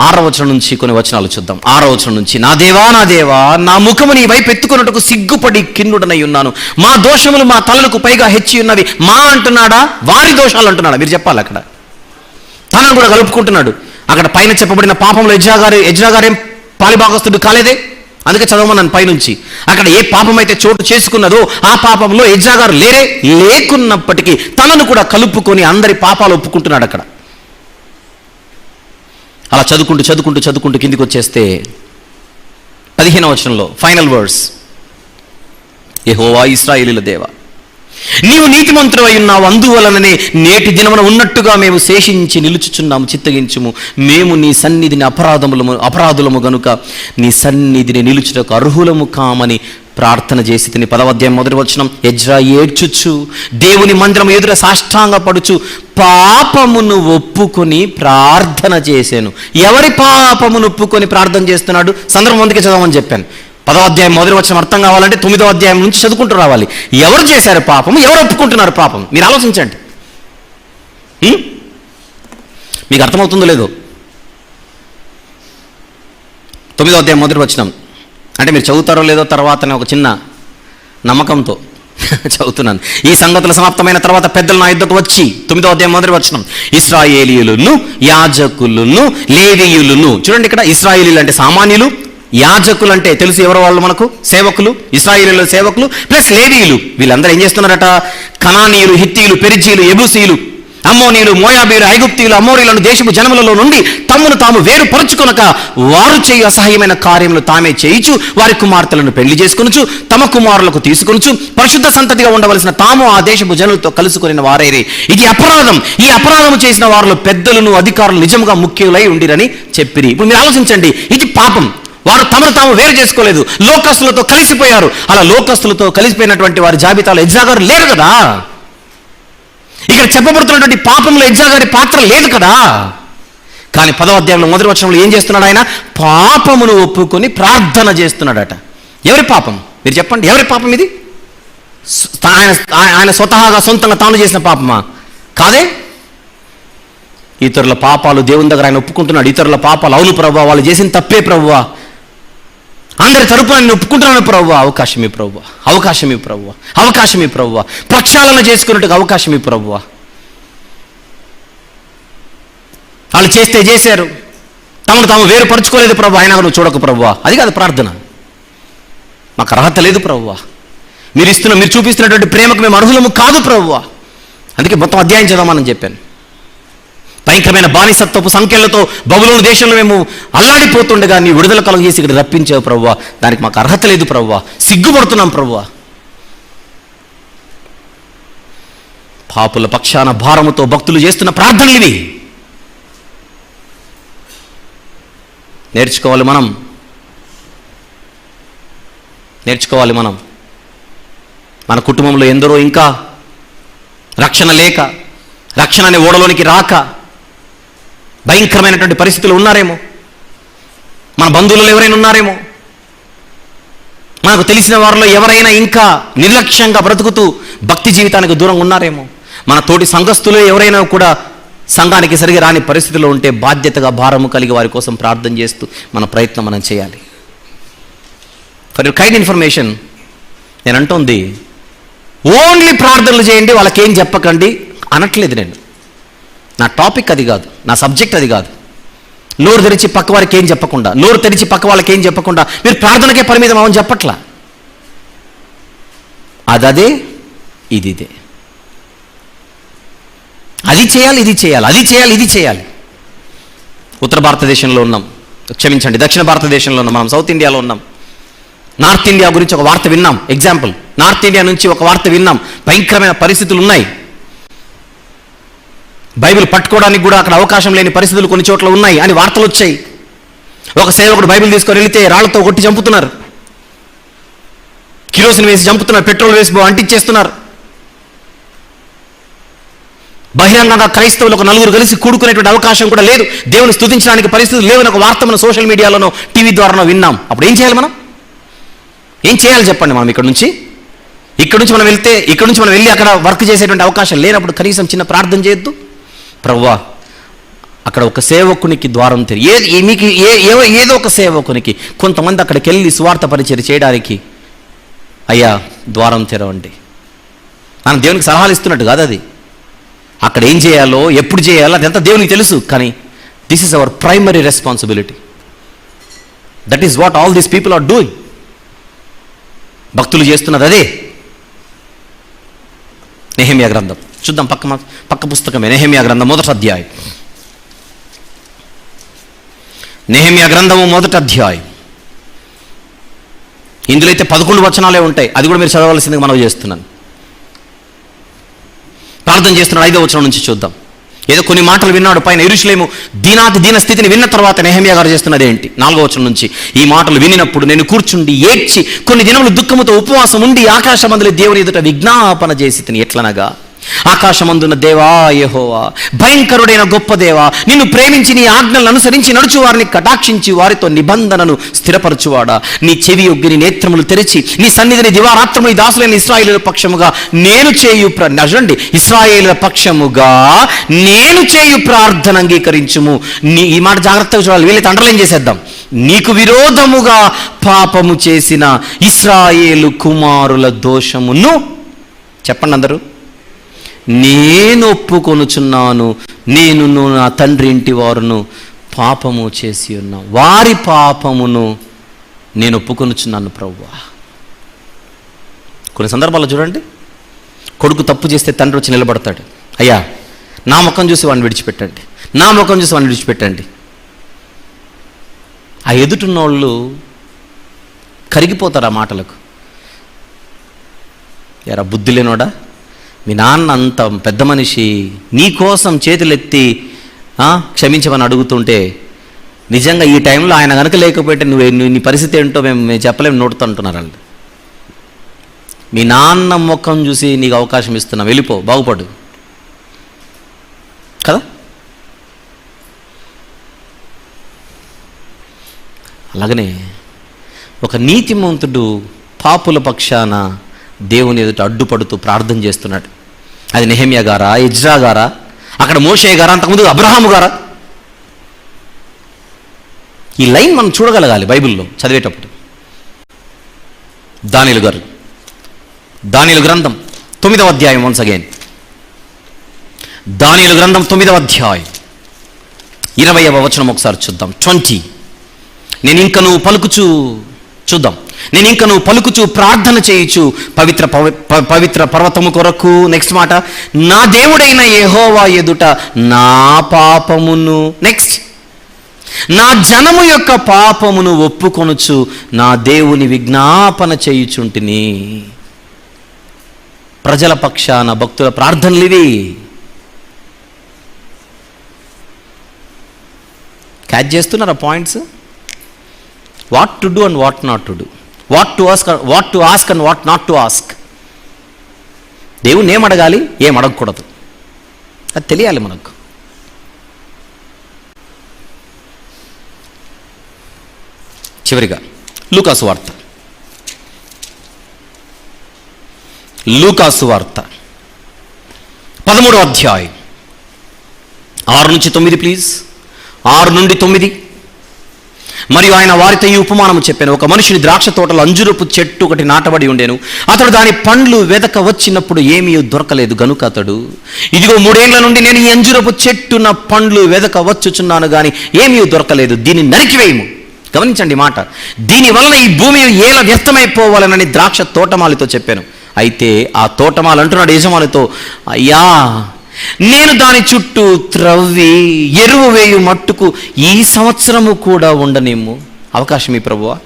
6వ వచనం నుంచి కొన్ని వచనాలు చూద్దాం. 6వ వచనం నుంచి, నా దేవా నా ముఖము నీ వైపు ఎత్తుకొనుటకు సిగ్గుపడి కిన్నుడనై ఉన్నాను. మా దోషములు మా తలలకు పైగా హెచ్చి ఉన్నవి. మా అంటున్నాడా, వారి దోషాలు అంటున్నాడా? మీరు చెప్పాలి. అక్కడ తనను కూడా కలుపుకుంటున్నాడు. అక్కడ పైన చెప్పబడిన పాపంలో ఎజ్రా గారేం పాలిభాగస్తుడు కాలేదే. అందుకే చదవమన్నాను పైనుంచి. అక్కడ ఏ పాపం అయితే చోటు చేసుకున్నదో ఆ పాపంలో ఎజ్రా గారు లేకున్నప్పటికీ తనను కూడా కలుపుకొని అందరి పాపాలు ఒప్పుకుంటున్నాడు. అక్కడ అలా చదువుకుంటూ కిందికి వచ్చేస్తే 15వ వచనంలో ఫైనల్ వర్డ్స్, యెహోవా ఇశ్రాయేలీయుల దేవా, నీవు నీతిమంతుడవై ఉన్నావు, అందువలననే నేటి దినమున ఉన్నట్టుగా మేము శేషించి నిలుచుచున్నాము. చిత్తగించుము, మేము నీ సన్నిధిని అపరాధులము గనుక నీ సన్నిధిని నిలుచుటకు అర్హులము కామని ప్రార్థన చేసి తిని. 10వ అధ్యాయం 1వ వచనం, ఎజ్రా ఏడ్చుచు దేవుని మందిరం ఎదుర సాష్టాంగ పడుచు పాపమును ఒప్పుకొని ప్రార్థన చేశాను. ఎవరి పాపమును ఒప్పుకొని ప్రార్థన చేస్తున్నాడు? సందర్భం అందుకే చదవమని చెప్పాను. 10వ అధ్యాయం 1వ వచనం అర్థం కావాలంటే 9వ అధ్యాయం నుంచి చదువుకుంటూ రావాలి. ఎవరు చేశారు పాపం, ఎవరు ఒప్పుకుంటున్నారు పాపం? మీరు ఆలోచించండి. మీకు అర్థమవుతుందో లేదో. 9వ అధ్యాయం 1వ వచనం అంటే మీరు చదువుతారో లేదో తర్వాత ఒక చిన్న నమ్మకంతో చదువుతున్నాను. ఈ సంగతులు సమాప్తమైన తర్వాత పెద్దలు నా యుద్ధకు వచ్చి, 9వ అధ్యాయం 1వ వచనం, ఇశ్రాయేలీయులను యాజకులను లేవీయులను. చూడండి, ఇక్కడ ఇశ్రాయేలీయులు అంటే సామాన్యులు, యాజకులు అంటే తెలుసు ఎవరో వాళ్ళు మనకు, సేవకులు, ఇశ్రాయేలీయుల సేవకులు ప్లస్ లేవీయులు. వీళ్ళందరూ ఏం చేస్తున్నారట? కనానీయులు, హిత్తీయులు, పెరిజీలు, యెబూసీయులు, అమ్మోనీయులు, మోయాబీయులు, ఐగుప్తీయులు, అమోరీలను దేశపు జనములలో నుండి తమ్మును తాము వేరుపరచుకొనక వారు చేయు అసహ్యమైన కార్యములు తామే చేయిచు వారి కుమార్తెలను పెళ్లి చేసుకొనుచు తమ కుమారులకు తీసుకొనుచు పరిశుద్ధ సంతతిగా ఉండవలసిన తాము ఆ దేశపు జనులతో కలుసుకొనిన వారైరే. ఇది అపరాధం. ఈ అపరాధం చేసిన వారిలో పెద్దలను అధికారులు నిజంగా ముఖ్యులై ఉండిరని చెప్పిరి. ఇప్పుడు మీరు ఆలోచించండి, ఇది పాపం. వారు తమను తాము వేరు చేసుకోలేదు, లోకస్తులతో కలిసిపోయారు. అలా లోకస్తులతో కలిసిపోయినటువంటి వారి జాబితాలో ఎజ్రా గారు లేరు కదా. ఇక్కడ చెప్పబడుతున్నటువంటి పాపంలో ఎజ్రా గారి పాత్ర లేదు కదా. కానీ 10వ అధ్యాయంలో 1వ వచనంలో ఏం చేస్తున్నాడు? ఆయన పాపమును ఒప్పుకొని ప్రార్థన చేస్తున్నాడట. ఎవరి పాపం? మీరు చెప్పండి, ఎవరి పాపం ఇది? ఆయన స్వతహాగా సొంతంగా తాను చేసిన పాపమా? కాదే. ఇతరుల పాపాలు దేవుని దగ్గర ఆయన ఒప్పుకుంటున్నాడు. ఇతరుల పాపాలు, అవును ప్రభువా, వాళ్ళు చేసిన తప్పే ప్రభువా, అందరి తరపున నేను ఒప్పుకుంటున్నాను ప్రభువా, అవకాశమే ప్రభువా, అవకాశమే ప్రభువా, అవకాశమే ప్రభువా, ప్రక్షాళన చేసుకున్నట్టుగా అవకాశమే ప్రభువా. వాళ్ళు చేస్తే చేశారు, తమను తాము వేరుపరచుకోలేదు ప్రభువా, అయినా నువ్వు చూడకు ప్రభువా. అది కాదు ప్రార్థన. మాకు అర్హత లేదు ప్రభువా, మీరు చూపిస్తున్నటువంటి ప్రేమకు మేము అర్హులము కాదు ప్రభువా. అందుకే మొత్తం అధ్యాయం చదవమని చెప్పాను. భయంకరమైన బానిసత్వపు సంఖ్యలతో బబులోను దేశంలో మేము అల్లాడిపోతుండగా నీ విడుదల కలుగజేసి ఇక్కడ రప్పించావు ప్రభువా. దానికి మాకు అర్హత లేదు ప్రభువా, సిగ్గుపడుతున్నాం ప్రభువా. పాపుల పక్షాన భారముతో భక్తులు చేస్తున్న ప్రార్థనలు ఇవి. నేర్చుకోవాలి మనం. మన కుటుంబంలో ఎందరో ఇంకా రక్షణ లేక, రక్షణ అనే ఓడలోనికి రాక భయంకరమైనటువంటి పరిస్థితులు ఉన్నారేమో. మన బంధువులలో ఎవరైనా ఉన్నారేమో, మనకు తెలిసిన వారిలో ఎవరైనా ఇంకా నిర్లక్ష్యంగా బ్రతుకుతూ భక్తి జీవితానికి దూరంగా ఉన్నారేమో. మన తోటి సంఘస్థులు ఎవరైనా కూడా సంఘానికి సరిగా రాని పరిస్థితుల్లో ఉంటే బాధ్యతగా భారము కలిగి వారి కోసం ప్రార్థన చేస్తూ మన ప్రయత్నం మనం చేయాలి. ఫర్ యువర్ కైండ్ ఇన్ఫర్మేషన్, నేను అంటోంది ఓన్లీ ప్రార్థనలు చేయండి, వాళ్ళకేం చెప్పకండి అనట్లేదు నేను. నా టాపిక్ అది కాదు, నా సబ్జెక్ట్ అది కాదు. నోరు తెరిచి పక్క వారికి ఏం చెప్పకుండా, నోరు తెరిచి పక్క వాళ్ళకి ఏం చెప్పకుండా మీరు ప్రార్థనకే పరిమితం అవని చెప్పట్లా. అదే ఇదే, అది చేయాలి, ఇది చేయాలి, అది చేయాలి, ఇది చేయాలి. ఉత్తర భారతదేశంలో ఉన్నాం, క్షమించండి దక్షిణ భారతదేశంలో ఉన్నాం, మనం సౌత్ ఇండియాలో ఉన్నాం. నార్త్ ఇండియా గురించి ఒక వార్త విన్నాం. ఎగ్జాంపుల్, నార్త్ ఇండియా నుంచి ఒక వార్త విన్నాం. భయంకరమైన పరిస్థితులు ఉన్నాయి. బైబిల్ పట్టుకోవడానికి కూడా అక్కడ అవకాశం లేని పరిస్థితులు కొన్ని చోట్ల ఉన్నాయి అని వార్తలు వచ్చాయి. ఒక సేవకుడు బైబిల్ తీసుకొని వెళితే రాళ్లతో కొట్టి చంపుతున్నారు. కిరోసిన్ వేసి చంపుతున్నారు, పెట్రోల్ వేసి అంటించేస్తున్నారు. బహిరంగంగా క్రైస్తవులు ఒక నలుగురు కలిసి కూడుకునేటువంటి అవకాశం కూడా లేదు. దేవుని స్తుతించడానికి పరిస్థితులు లేవని ఒక వార్త మనం సోషల్ మీడియాలోనో టీవీ ద్వారానో విన్నాం. అప్పుడు ఏం చేయాలి? మనం ఏం చేయాలి చెప్పండి? మనం ఇక్కడ నుంచి మనం వెళ్ళి అక్కడ వర్క్ చేసేటువంటి అవకాశం లేనప్పుడు కనీసం చిన్న ప్రార్థన చేయొద్దు? ప్రభువా, అక్కడ ఒక సేవకునికి ద్వారం మీకు ఏదో ఒక సేవకునికి, కొంతమంది అక్కడికి వెళ్ళి సువార్త పరిచర్య చేయడానికి అయ్యా ద్వారం తెరవండి. మనం దేవునికి సలహాలు ఇస్తున్నట్టు కాదు అది. అక్కడ ఏం చేయాలో, ఎప్పుడు చేయాలో అదంతా దేవునికి తెలుసు. కానీ this is our primary responsibility. That is what all these people are doing. భక్తులు చేస్తున్నది అదే. నెహెమ్యా గ్రంథం చూద్దాం, పక్క పుస్తకమే. నెహెమ్యా గ్రంథం 1వ అధ్యాయం. నెహెమ్యా గ్రంథము 1వ అధ్యాయం. ఇందులో అయితే 11 వచనాలే ఉంటాయి. అది కూడా మీరు చదవవలసిందిగా మనవి చేస్తున్నాను. ప్రార్థన చేస్తున్నాడు. 5వ వచనం నుంచి చూద్దాం. ఏదో కొన్ని మాటలు విన్నాడు పైన. యెరూషలేము దీన స్థితిని విన్న తర్వాత నెహెమ్యా గారు చేస్తున్నది ఏంటి? 4వ వచనం నుంచి, ఈ మాటలు వినినప్పుడు నేను కూర్చుండి ఏడ్చి కొన్ని దినములు దుఃఖముతో ఉపవాసం ఉండి ఆకాశమందుల దేవుని ఎదుట విజ్ఞాపన చేసి తిని, ఎట్లనగా, ఆకాశమందున్న దేవా యెహోవా, భయంకరుడైన గొప్ప దేవా, నిన్ను ప్రేమించి నీ ఆజ్ఞలను అనుసరించి నడుచు వారిని కటాక్షించి వారితో నిబంధనను స్థిరపరచువాడా, నీ చెవి ఒగ్గి నీ నేత్రములు తెరిచి నీ సన్నిధిని దివారాత్రము ఈ దాసులైన ఇశ్రాయేలుల పక్షముగా నేను చేయు ఇశ్రాయేలుల పక్షముగా నేను చేయు ప్రార్థన అంగీకరించుము. ఈ మాట జాగ్రత్తగా చూడాలి. వీళ్ళైతే అండర్లైన్ చేసేద్దాం. నీకు విరోధముగా పాపము చేసిన ఇశ్రాయేలు కుమారుల దోషమును, చెప్పండి అందరూ, నేను ఒప్పుకొనుచున్నాను. నేను నా తండ్రి ఇంటి వారును పాపము చేసి ఉన్నా, వారి పాపమును నేను ఒప్పుకొనుచున్నాను ప్రభువా. కొన్ని సందర్భాల్లో చూడండి, కొడుకు తప్పు చేస్తే తండ్రి వచ్చి నిలబడతాడు. అయ్యా, నా ముఖం చూసి వాడిని విడిచిపెట్టండి, నా ముఖం చూసి వాడిని విడిచిపెట్టండి. ఆ ఎదుటిన్నోళ్ళు కరిగిపోతారు ఆ మాటలకు. ఎరా బుద్ధి లేనోడా, మీ నాన్న అంత పెద్ద మనిషి నీ కోసం చేతులెత్తి క్షమించమని అడుగుతుంటే, నిజంగా ఈ టైంలో ఆయన కనుక లేకపోతే నీ పరిస్థితి ఏంటో మేము చెప్పలేము, నోటుతో అంటున్నారు వాళ్ళు. మీ నాన్న ముఖం చూసి నీకు అవకాశం ఇస్తున్నా, వెళ్ళిపో, బాగుపడు కదా. అలాగనే ఒక నీతిమంతుడు పాపుల పక్షాన దేవుని ఎదుట అడ్డుపడుతూ ప్రార్థన చేస్తున్నాడు. అది నెహెమ్యా గారా, ఎజ్రా గారా, అక్కడ మోషే గారా, అంతకుముందు అబ్రహాము గారా? ఈ లైన్ మనం చూడగలగాలి బైబిల్లో చదివేటప్పుడు. దానియేలు గారు, దానియేలు గ్రంథం 9వ అధ్యాయం. వన్స్ అగైన్ దానియేలు గ్రంథం 9వ అధ్యాయం 20వ వచనం ఒకసారి చూద్దాం. 20. నేను ఇంక నువ్వు పలుకుచు ప్రార్థన చేయుచు పవిత్ర పర్వతము కొరకు, నెక్స్ట్ మాట, నా దేవుడైన యెహోవా ఎదుట నా పాపమును, నెక్స్ట్, నా జనము యొక్క పాపమును ఒప్పుకొనుచు నా దేవుని విజ్ఞాపన చేయుచుంటిని. ప్రజల పక్షాన భక్తుల ప్రార్థనలు ఇవి. క్యాచ్ చేస్తున్నారా points? What to do and what not to do, what to ask and what not to ask. దేవుణ్ణి ఏం అడగాలి, ఏం అడగకూడదు, అది తెలియాలి మనకు. చివరిగా లూకాసు వార్త 13వ అధ్యాయం 6 నుంచి 9 ప్లీజ్. 6 నుండి 9. మరియు ఆయన వారితో ఈ ఉపమానము చెప్పాను. ఒక మనుషుని ద్రాక్ష తోటలో అంజురపు చెట్టు ఒకటి నాటబడి ఉండేను. అతడు దాని పండ్లు వెదక వచ్చినప్పుడు ఏమీ దొరకలేదు గనుక అతడు, ఇదిగో 3 ఏళ్ల నుండి నేను ఈ అంజురపు చెట్టున పండ్లు వెదక వచ్చుచున్నాను కానీ ఏమీ దొరకలేదు, దీన్ని నరికివేయము. గమనించండి మాట. దీని వలన ఈ భూమి ఏల వ్యర్థమైపోవాలనని ద్రాక్ష తోటమాలితో చెప్పాను. అయితే ఆ తోటమాలి అంటున్నాడు యజమానితో, అయ్యా, నేను దాని చుట్టూ త్రవ్వి ఎరువు వేయు మట్టుకు ఈ సంవత్సరము కూడా ఉండనేమో. అవకాశం ఈ ప్రభువా.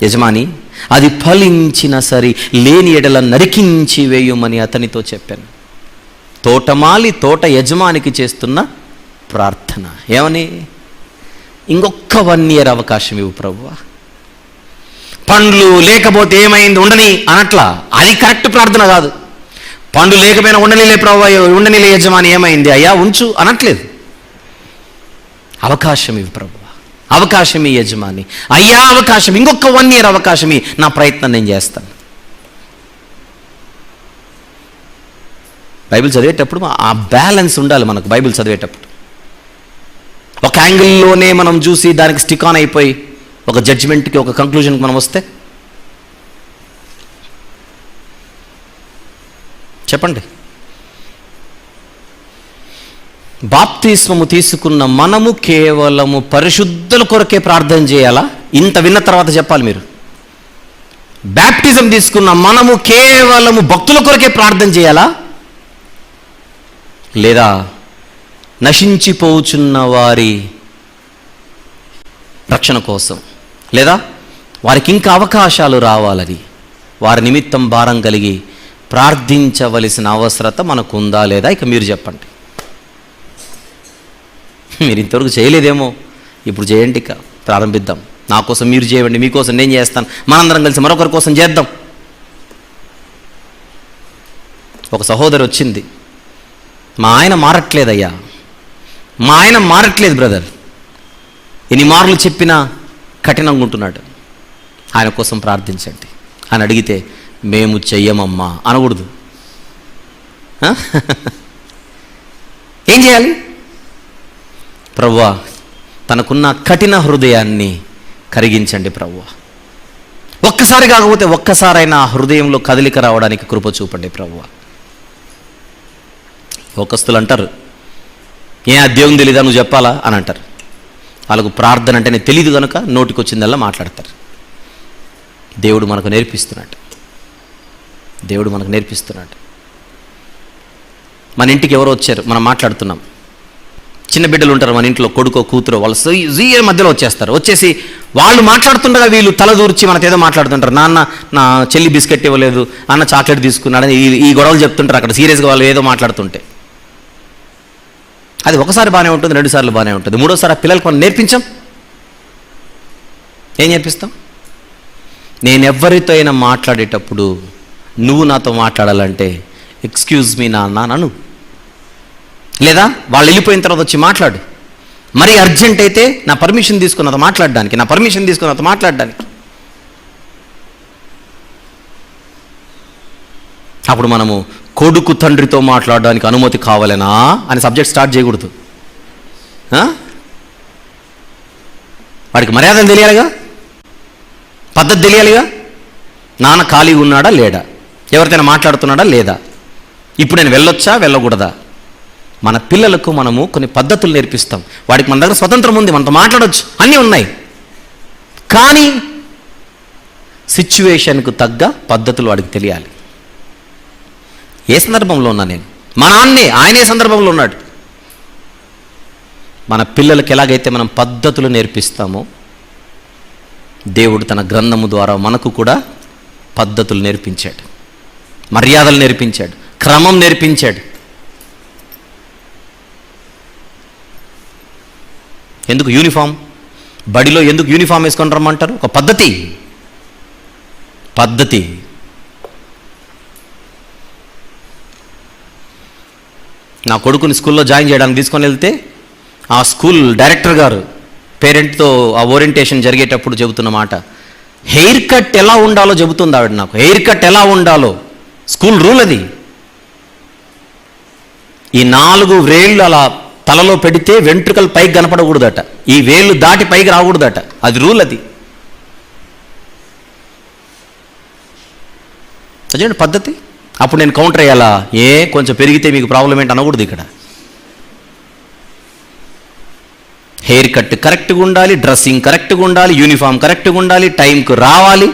యజమాని, అది ఫలించిన సరి, లేని ఎడల నరికించి వేయుమని అతనితో చెప్పాను. తోటమాలి తోట యజమానికి చేస్తున్న ప్రార్థన ఏమని? ఇంకొక 1 year అవకాశం ఇవ్వు ప్రభువా. పండ్లు లేకపోతే ఏమైంది ఉండని అనట్లా. అది కరెక్ట్ ప్రార్థన కాదు. పండ్లు లేకపోయినా ఉండనిలే ప్రభువా, ఉండనిలే యజమాని, ఏమైంది అయ్యా ఉంచు అనట్లేదు. అవకాశం ఇవి ప్రభువా, అవకాశం ఈ యజమాని, అయ్యా అవకాశం, ఇంకొక 1 year అవకాశం, నా ప్రయత్నం నేను చేస్తాను. బైబిల్ చదివేటప్పుడు ఆ బ్యాలెన్స్ ఉండాలి మనకు. బైబిల్ చదివేటప్పుడు ఒక యాంగిల్లోనే మనం చూసి దానికి స్టిక్ ఆన్ అయిపోయి ఒక జడ్జిమెంట్కి, ఒక కంక్లూజన్కి మనం వస్తే చెప్పండి. బాప్తిస్మము తీసుకున్న మనము కేవలము పరిశుద్ధుల కొరకే ప్రార్థన చేయాలా? ఇంత విన్న తర్వాత చెప్పాలి మీరు. బ్యాప్టిజం తీసుకున్న మనము కేవలము భక్తుల కొరకే ప్రార్థన చేయాలా? లేదా నశించిపోచున్న వారి రక్షణ కోసం, లేదా వారికి ఇంకా అవకాశాలు రావాలని, వారి నిమిత్తం భారం కలిగి ప్రార్థించవలసిన అవసరత మనకు ఉందా లేదా? ఇక మీరు చెప్పండి. మీరు ఇంతవరకు చేయలేదేమో, ఇప్పుడు చేయండి. ఇక ప్రారంభిద్దాం. నా కోసం మీరు చేయండి, మీకోసం నేను చేస్తాను, మనందరం కలిసి మరొకరి కోసం చేద్దాం. ఒక సహోదరి వచ్చింది, మా ఆయన మారట్లేదయ్యా, మా ఆయన మారట్లేదు బ్రదర్, ఎన్ని మార్లు చెప్పినా కఠినంగా ఉంటున్నాడు, ఆయన కోసం ప్రార్థించండి అని అడిగితే మేము చెయ్యమమ్మా అనకూడదు. ఏం చేయాలి? ప్రభువా తనకున్న కఠిన హృదయాన్ని కరిగించండి ప్రభువా, ఒక్కసారి కాకపోతే ఒక్కసారైనా ఆ హృదయంలో కదలిక రావడానికి కృప చూపండి ప్రభువా. లోకస్తులు అంటారు, ఏ దేవుని తెలీదా నువ్వు చెప్పాలా అని అంటారు. వాళ్ళకు ప్రార్థన అంటేనే తెలియదు కనుక నోటికి వచ్చిందల్లా మాట్లాడతారు. దేవుడు మనకు నేర్పిస్తున్నాడు, దేవుడు మనకు నేర్పిస్తున్నాడు. మన ఇంటికి ఎవరో వచ్చారు, మనం మాట్లాడుతున్నాం. చిన్న బిడ్డలు ఉంటారు మన ఇంట్లో, కొడుకో కూతురో, వాళ్ళు జీఏ మధ్యలో వచ్చేస్తారు. వచ్చేసి వాళ్ళు మాట్లాడుతుండగా వీళ్ళు తలదూర్చి మనతో ఏదో మాట్లాడుతుంటారు. నాన్న నా చెల్లి బిస్కెట్ ఇవ్వలేదు, అన్న చాక్లెట్ తీసుకున్నాడని ఈ గొడవలు చెప్తుంటారు అక్కడ సీరియస్గా వాళ్ళు ఏదో మాట్లాడుతుంటే. అది ఒకసారి బాగానే ఉంటుంది, 2 సార్లు బాగానే ఉంటుంది, 3వసారి ఆ పిల్లలకు మనం నేర్పించాం. ఏం నేర్పిస్తాం? నేను ఎవరితో అయినా మాట్లాడేటప్పుడు నువ్వు నాతో మాట్లాడాలంటే ఎక్స్క్యూజ్ మీ నాన్న నన్ను, లేదా వాళ్ళు వెళ్ళిపోయిన తర్వాత వచ్చి మాట్లాడు. మరి అర్జెంట్ అయితే నా పర్మిషన్ తీసుకున్నది మాట్లాడడానికి, నా పర్మిషన్ తీసుకున్నది మాట్లాడడానికి. అప్పుడు మనము కొడుకు తండ్రితో మాట్లాడడానికి అనుమతి కావాలనా అని సబ్జెక్ట్ స్టార్ట్ చేయకూడదు. వాడికి మర్యాదలు తెలియాలిగా, పద్ధతి తెలియాలిగా. నాన్న ఖాళీగా ఉన్నాడా లేడా, ఎవరితోనే మాట్లాడుతున్నాడా లేదా, ఇప్పుడు నేను వెళ్ళొచ్చా వెళ్ళకూడదా. మన పిల్లలకు మనము కొన్ని పద్ధతులు నేర్పిస్తాం. వాడికి మన దగ్గర స్వతంత్రం ఉంది, మనతో మాట్లాడవచ్చు, అన్నీ ఉన్నాయి. కానీ సిచ్యువేషన్కు తగ్గ పద్ధతులు వాడికి తెలియాలి. ఏ సందర్భంలో ఉన్నా నేను, మా నాన్నే, ఆయనే సందర్భంలో ఉన్నాడు. మన పిల్లలకి ఎలాగైతే మనం పద్ధతులు నేర్పిస్తామో దేవుడు తన గ్రంథము ద్వారా మనకు కూడా పద్ధతులు నేర్పించాడు, మర్యాదలు నేర్పించాడు, క్రమం నేర్పించాడు. ఎందుకు యూనిఫామ్, బడిలో ఎందుకు యూనిఫామ్ వేసుకొని రమ్మంటారు? ఒక పద్ధతి. నా కొడుకుని స్కూల్లో జాయిన్ చేయడానికి తీసుకొని వెళ్తే ఆ స్కూల్ డైరెక్టర్ గారు పేరెంట్తో ఆ ఓరియంటేషన్ జరిగేటప్పుడు చెబుతున్న మాట, హెయిర్ కట్ ఎలా ఉండాలో చెబుతుంది ఆవిడ నాకు. హెయిర్ కట్ ఎలా ఉండాలో స్కూల్ రూల్ అది. ఈ 4 వేళ్ళు అలా తలలో పెడితే వెంట్రుకలు పైకి కనపడకూడదట, ఈ వేళ్ళు దాటి పైకి రాకూడదట, అది రూల్. అది అదేంటి పద్ధతి. అప్పుడు నేను కౌంటర్ అయ్యాలా, కొంచెం పెరిగితే మీకు ప్రాబ్లం ఏంటి అనకూడదు. ఇక్కడ హెయిర్ కట్ కరెక్ట్గా ఉండాలి, డ్రెస్సింగ్ కరెక్ట్గా ఉండాలి, యూనిఫామ్ కరెక్ట్గా ఉండాలి, టైంకు రావాలి.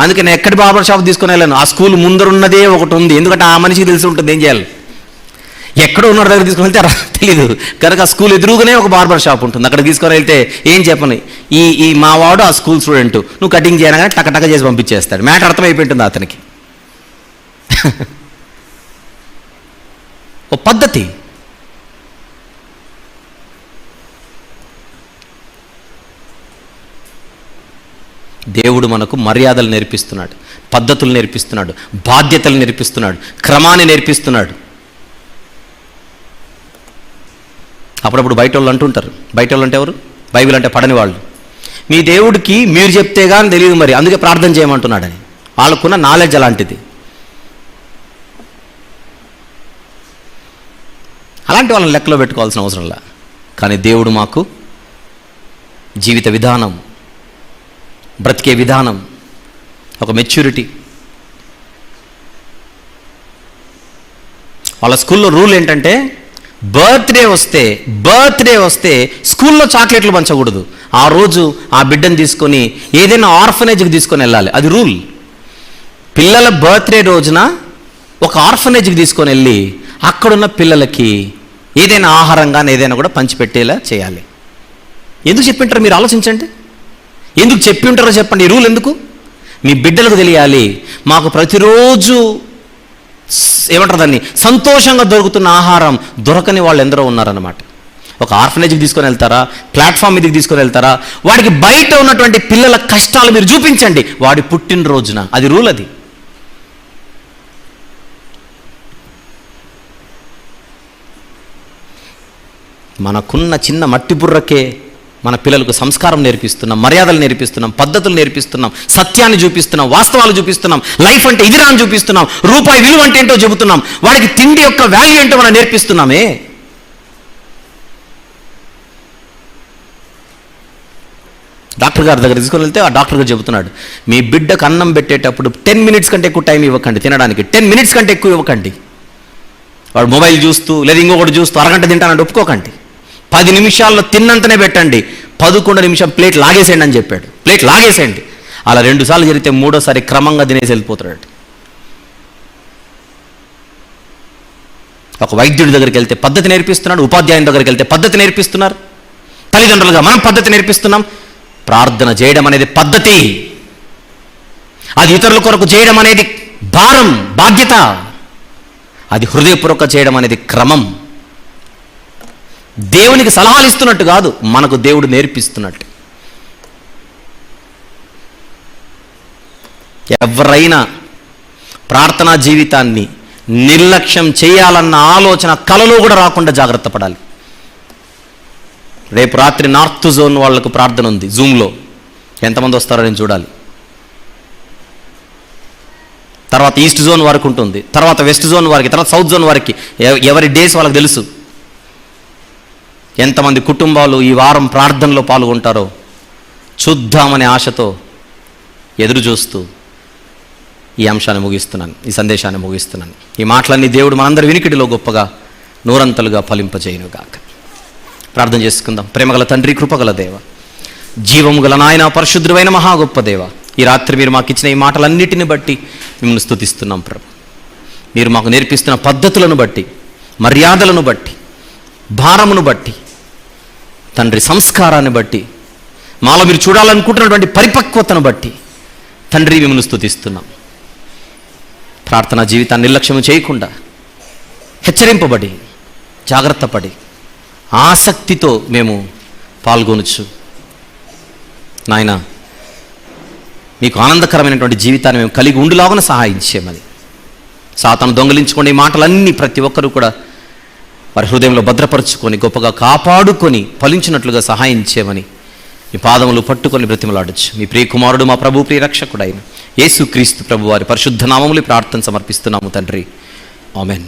అందుకే నేను ఎక్కడి బార్బర్ షాప్ తీసుకుని వెళ్ళాను, ఆ స్కూల్ ముందరున్నదే ఒకటి ఉంది. ఎందుకంటే ఆ మనిషికి తెలిసి ఉంటుంది ఏం చేయాలి. ఎక్కడో ఉన్న దగ్గర తీసుకుని వెళ్తే తెలీదు కనుక ఆ స్కూల్ ఎదురుగానే ఒక బార్బర్ షాప్ ఉంటుంది. అక్కడ తీసుకొని వెళ్తే ఏం చెప్పను, ఈ మా వాడు ఆ స్కూల్ స్టూడెంట్, నువ్వు కటింగ్ చేయనగానే టక చేసి పంపించేస్తాడు. మ్యాటర్ అర్థమైపోయింటుంది అతనికి. ఓ పద్ధతి. దేవుడు మనకు మర్యాదలు నేర్పిస్తున్నాడు, పద్ధతులు నేర్పిస్తున్నాడు, బాధ్యతలు నేర్పిస్తున్నాడు, క్రమాన్ని నేర్పిస్తున్నాడు. అప్పుడప్పుడు బయట వాళ్ళు అంటుంటారు, బయట వాళ్ళు అంటే ఎవరు? బైబిల్ అంటే పడని వాళ్ళు. మీ దేవుడికి మీరు చెప్తే కానీ తెలియదు, మరి అందుకే ప్రార్థన చేయమంటున్నాడని. వాళ్ళకున్న నాలెడ్జ్ అలాంటిది. అలాంటి వాళ్ళని లెక్కలో పెట్టుకోవాల్సిన అవసరంలా. కానీ దేవుడు మాకు జీవిత విధానం, బ్రతికే విధానం, ఒక మెచ్యూరిటీ. వాళ్ళ స్కూల్లో రూల్ ఏంటంటే బర్త్డే వస్తే స్కూల్లో చాక్లెట్లు పంచకూడదు. ఆ రోజు ఆ బిడ్డను తీసుకొని ఏదైనా ఆర్ఫనేజ్కి తీసుకొని వెళ్ళాలి. అది రూల్. పిల్లల బర్త్డే రోజున ఒక ఆర్ఫనేజ్కి తీసుకొని వెళ్ళి అక్కడున్న పిల్లలకి ఏదైనా ఆహారం కానీ ఏదైనా కూడా పంచిపెట్టేలా చేయాలి. ఎందుకు చెప్పింటారో మీరు ఆలోచించండి. ఎందుకు చెప్పి ఉంటారో చెప్పండి. ఈ రూల్ ఎందుకు? మీ బిడ్డలకు తెలియాలి, మాకు ప్రతిరోజు ఏమంటారు దాన్ని, సంతోషంగా దొరుకుతున్న ఆహారం దొరకని వాళ్ళు ఎందరో ఉన్నారన్నమాట. ఒక ఆర్ఫనేజ్కి తీసుకొని వెళ్తారా, ప్లాట్ఫామ్ మీదకి తీసుకొని వెళ్తారా, వాడికి బయట ఉన్నటువంటి పిల్లల కష్టాలు మీరు చూపించండి వాడి పుట్టినరోజున. అది రూల్. అది మనకున్న చిన్న మట్టి బుర్రకే మన పిల్లలకు సంస్కారం నేర్పిస్తున్నాం, మర్యాదలు నేర్పిస్తున్నాం, పద్ధతులు నేర్పిస్తున్నాం, సత్యాన్ని చూపిస్తున్నాం, వాస్తవాలు చూపిస్తున్నాం, లైఫ్ అంటే ఇదిరా అని చూపిస్తున్నాం, రూపాయి విలువ అంటే ఏంటో చెబుతున్నాం, వాడికి తిండి యొక్క వాల్యూ ఏంటో మనం నేర్పిస్తున్నామే. డాక్టర్ గారి దగ్గర తీసుకొని వెళ్తే ఆ డాక్టర్ గారు చెబుతున్నాడు, మీ బిడ్డకు అన్నం పెట్టేటప్పుడు 10 మినిట్స్ కంటే ఎక్కువ టైం ఇవ్వకండి తినడానికి. 10 మినిట్స్ కంటే ఎక్కువ ఇవ్వకండి. వాడు మొబైల్ చూస్తూ లేదా ఇంకొకటి చూస్తూ అరగంట తింటానంటే ఒప్పుకోకండి. 10 నిమిషాల్లో తిన్నంతనే పెట్టండి. 11 నిమిషం ప్లేట్ లాగేసేయండి అని చెప్పాడు. ప్లేట్ లాగేసేయండి. అలా 2 సార్లు జరిగితే 3ఓసారి క్రమంగా తినేసి వెళ్ళిపోతాడు. ఒక వైద్యుడి దగ్గరికి వెళ్తే పద్ధతి నేర్పిస్తున్నాడు, ఉపాధ్యాయుని దగ్గరికి వెళ్తే పద్ధతి నేర్పిస్తున్నారు, తల్లిదండ్రులుగా మనం పద్ధతి నేర్పిస్తున్నాం. ప్రార్థన చేయడం అనేది పద్ధతి, అది ఇతరుల కొరకు చేయడం అనేది భారం, బాధ్యత, అది హృదయపూర్వక చేయడం అనేది క్రమం. దేవునికి సలహాలు ఇస్తున్నట్టు కాదు, మనకు దేవుడు నేర్పిస్తున్నట్టు. ఎవరైనా ప్రార్థనా జీవితాన్ని నిర్లక్ష్యం చేయాలన్న ఆలోచన కలలో కూడా రాకుండా జాగ్రత్త పడాలి. రేపు రాత్రి నార్త్ జోన్ వాళ్ళకు ప్రార్థన ఉంది జూమ్లో. ఎంతమంది వస్తారో నేను చూడాలి. తర్వాత ఈస్ట్ జోన్ వరకు ఉంటుంది, తర్వాత వెస్ట్ జోన్ వారికి, తర్వాత సౌత్ జోన్ వారికి. ఎవరి డేస్ వాళ్ళకి తెలుసు. ఎంతమంది కుటుంబాలు ఈ వారం ప్రార్థనలో పాల్గొంటారో చూద్దామనే ఆశతో ఎదురు చూస్తూ ఈ అంశాన్ని ముగిస్తున్నాను, ఈ సందేశాన్ని ముగిస్తున్నాను. ఈ మాటలన్నీ దేవుడు మనందరి వినికిడిలో గొప్పగా నూరంతలుగా ఫలింపజేయునుగాక. ప్రార్థన చేసుకుందాం. ప్రేమగల తండ్రి, కృపగల దేవ, జీవము గల నాయన, పరిశుద్ధమైన మహా గొప్ప దేవ, ఈ రాత్రి మీరు మాకు ఇచ్చిన ఈ మాటలన్నిటిని బట్టి మిమ్మల్ని స్తుతిస్తున్నాం ప్రభు. మీరు మాకు నేర్పిస్తున్న పద్ధతులను బట్టి, మర్యాదలను బట్టి, భారమును బట్టి, తండ్రి సంస్కారాన్ని బట్టి, మాలో మీరు చూడాలనుకుంటున్నటువంటి పరిపక్వతను బట్టి తండ్రి మిమ్మల్ని స్తుతిస్తున్నాం. ప్రార్థనా జీవితాన్ని నిర్లక్ష్యం చేయకుండా హెచ్చరింపబడి జాగ్రత్త పడి ఆసక్తితో మేము పాల్గొనొచ్చు. నాయన, మీకు ఆనందకరమైనటువంటి జీవితాన్ని మేము కలిగి ఉండులాగున సహాయం చేయమని, సాతాను దొంగిలించుకునే మాటలన్నీ ప్రతి ఒక్కరూ కూడా వారి హృదయంలో భద్రపరుచుకొని గొప్పగా కాపాడుకొని ఫలించినట్లుగా సహాయం చేయమని మీ పాదములు పట్టుకొని బ్రతిమలాడొచ్చు. మీ ప్రియ కుమారుడు, మా ప్రభు, ప్రియ రక్షకుడైన యేసుక్రీస్తు ప్రభు వారి పరిశుద్ధ నామములు ప్రార్థన సమర్పిస్తున్నాము తండ్రి. ఆమెన్.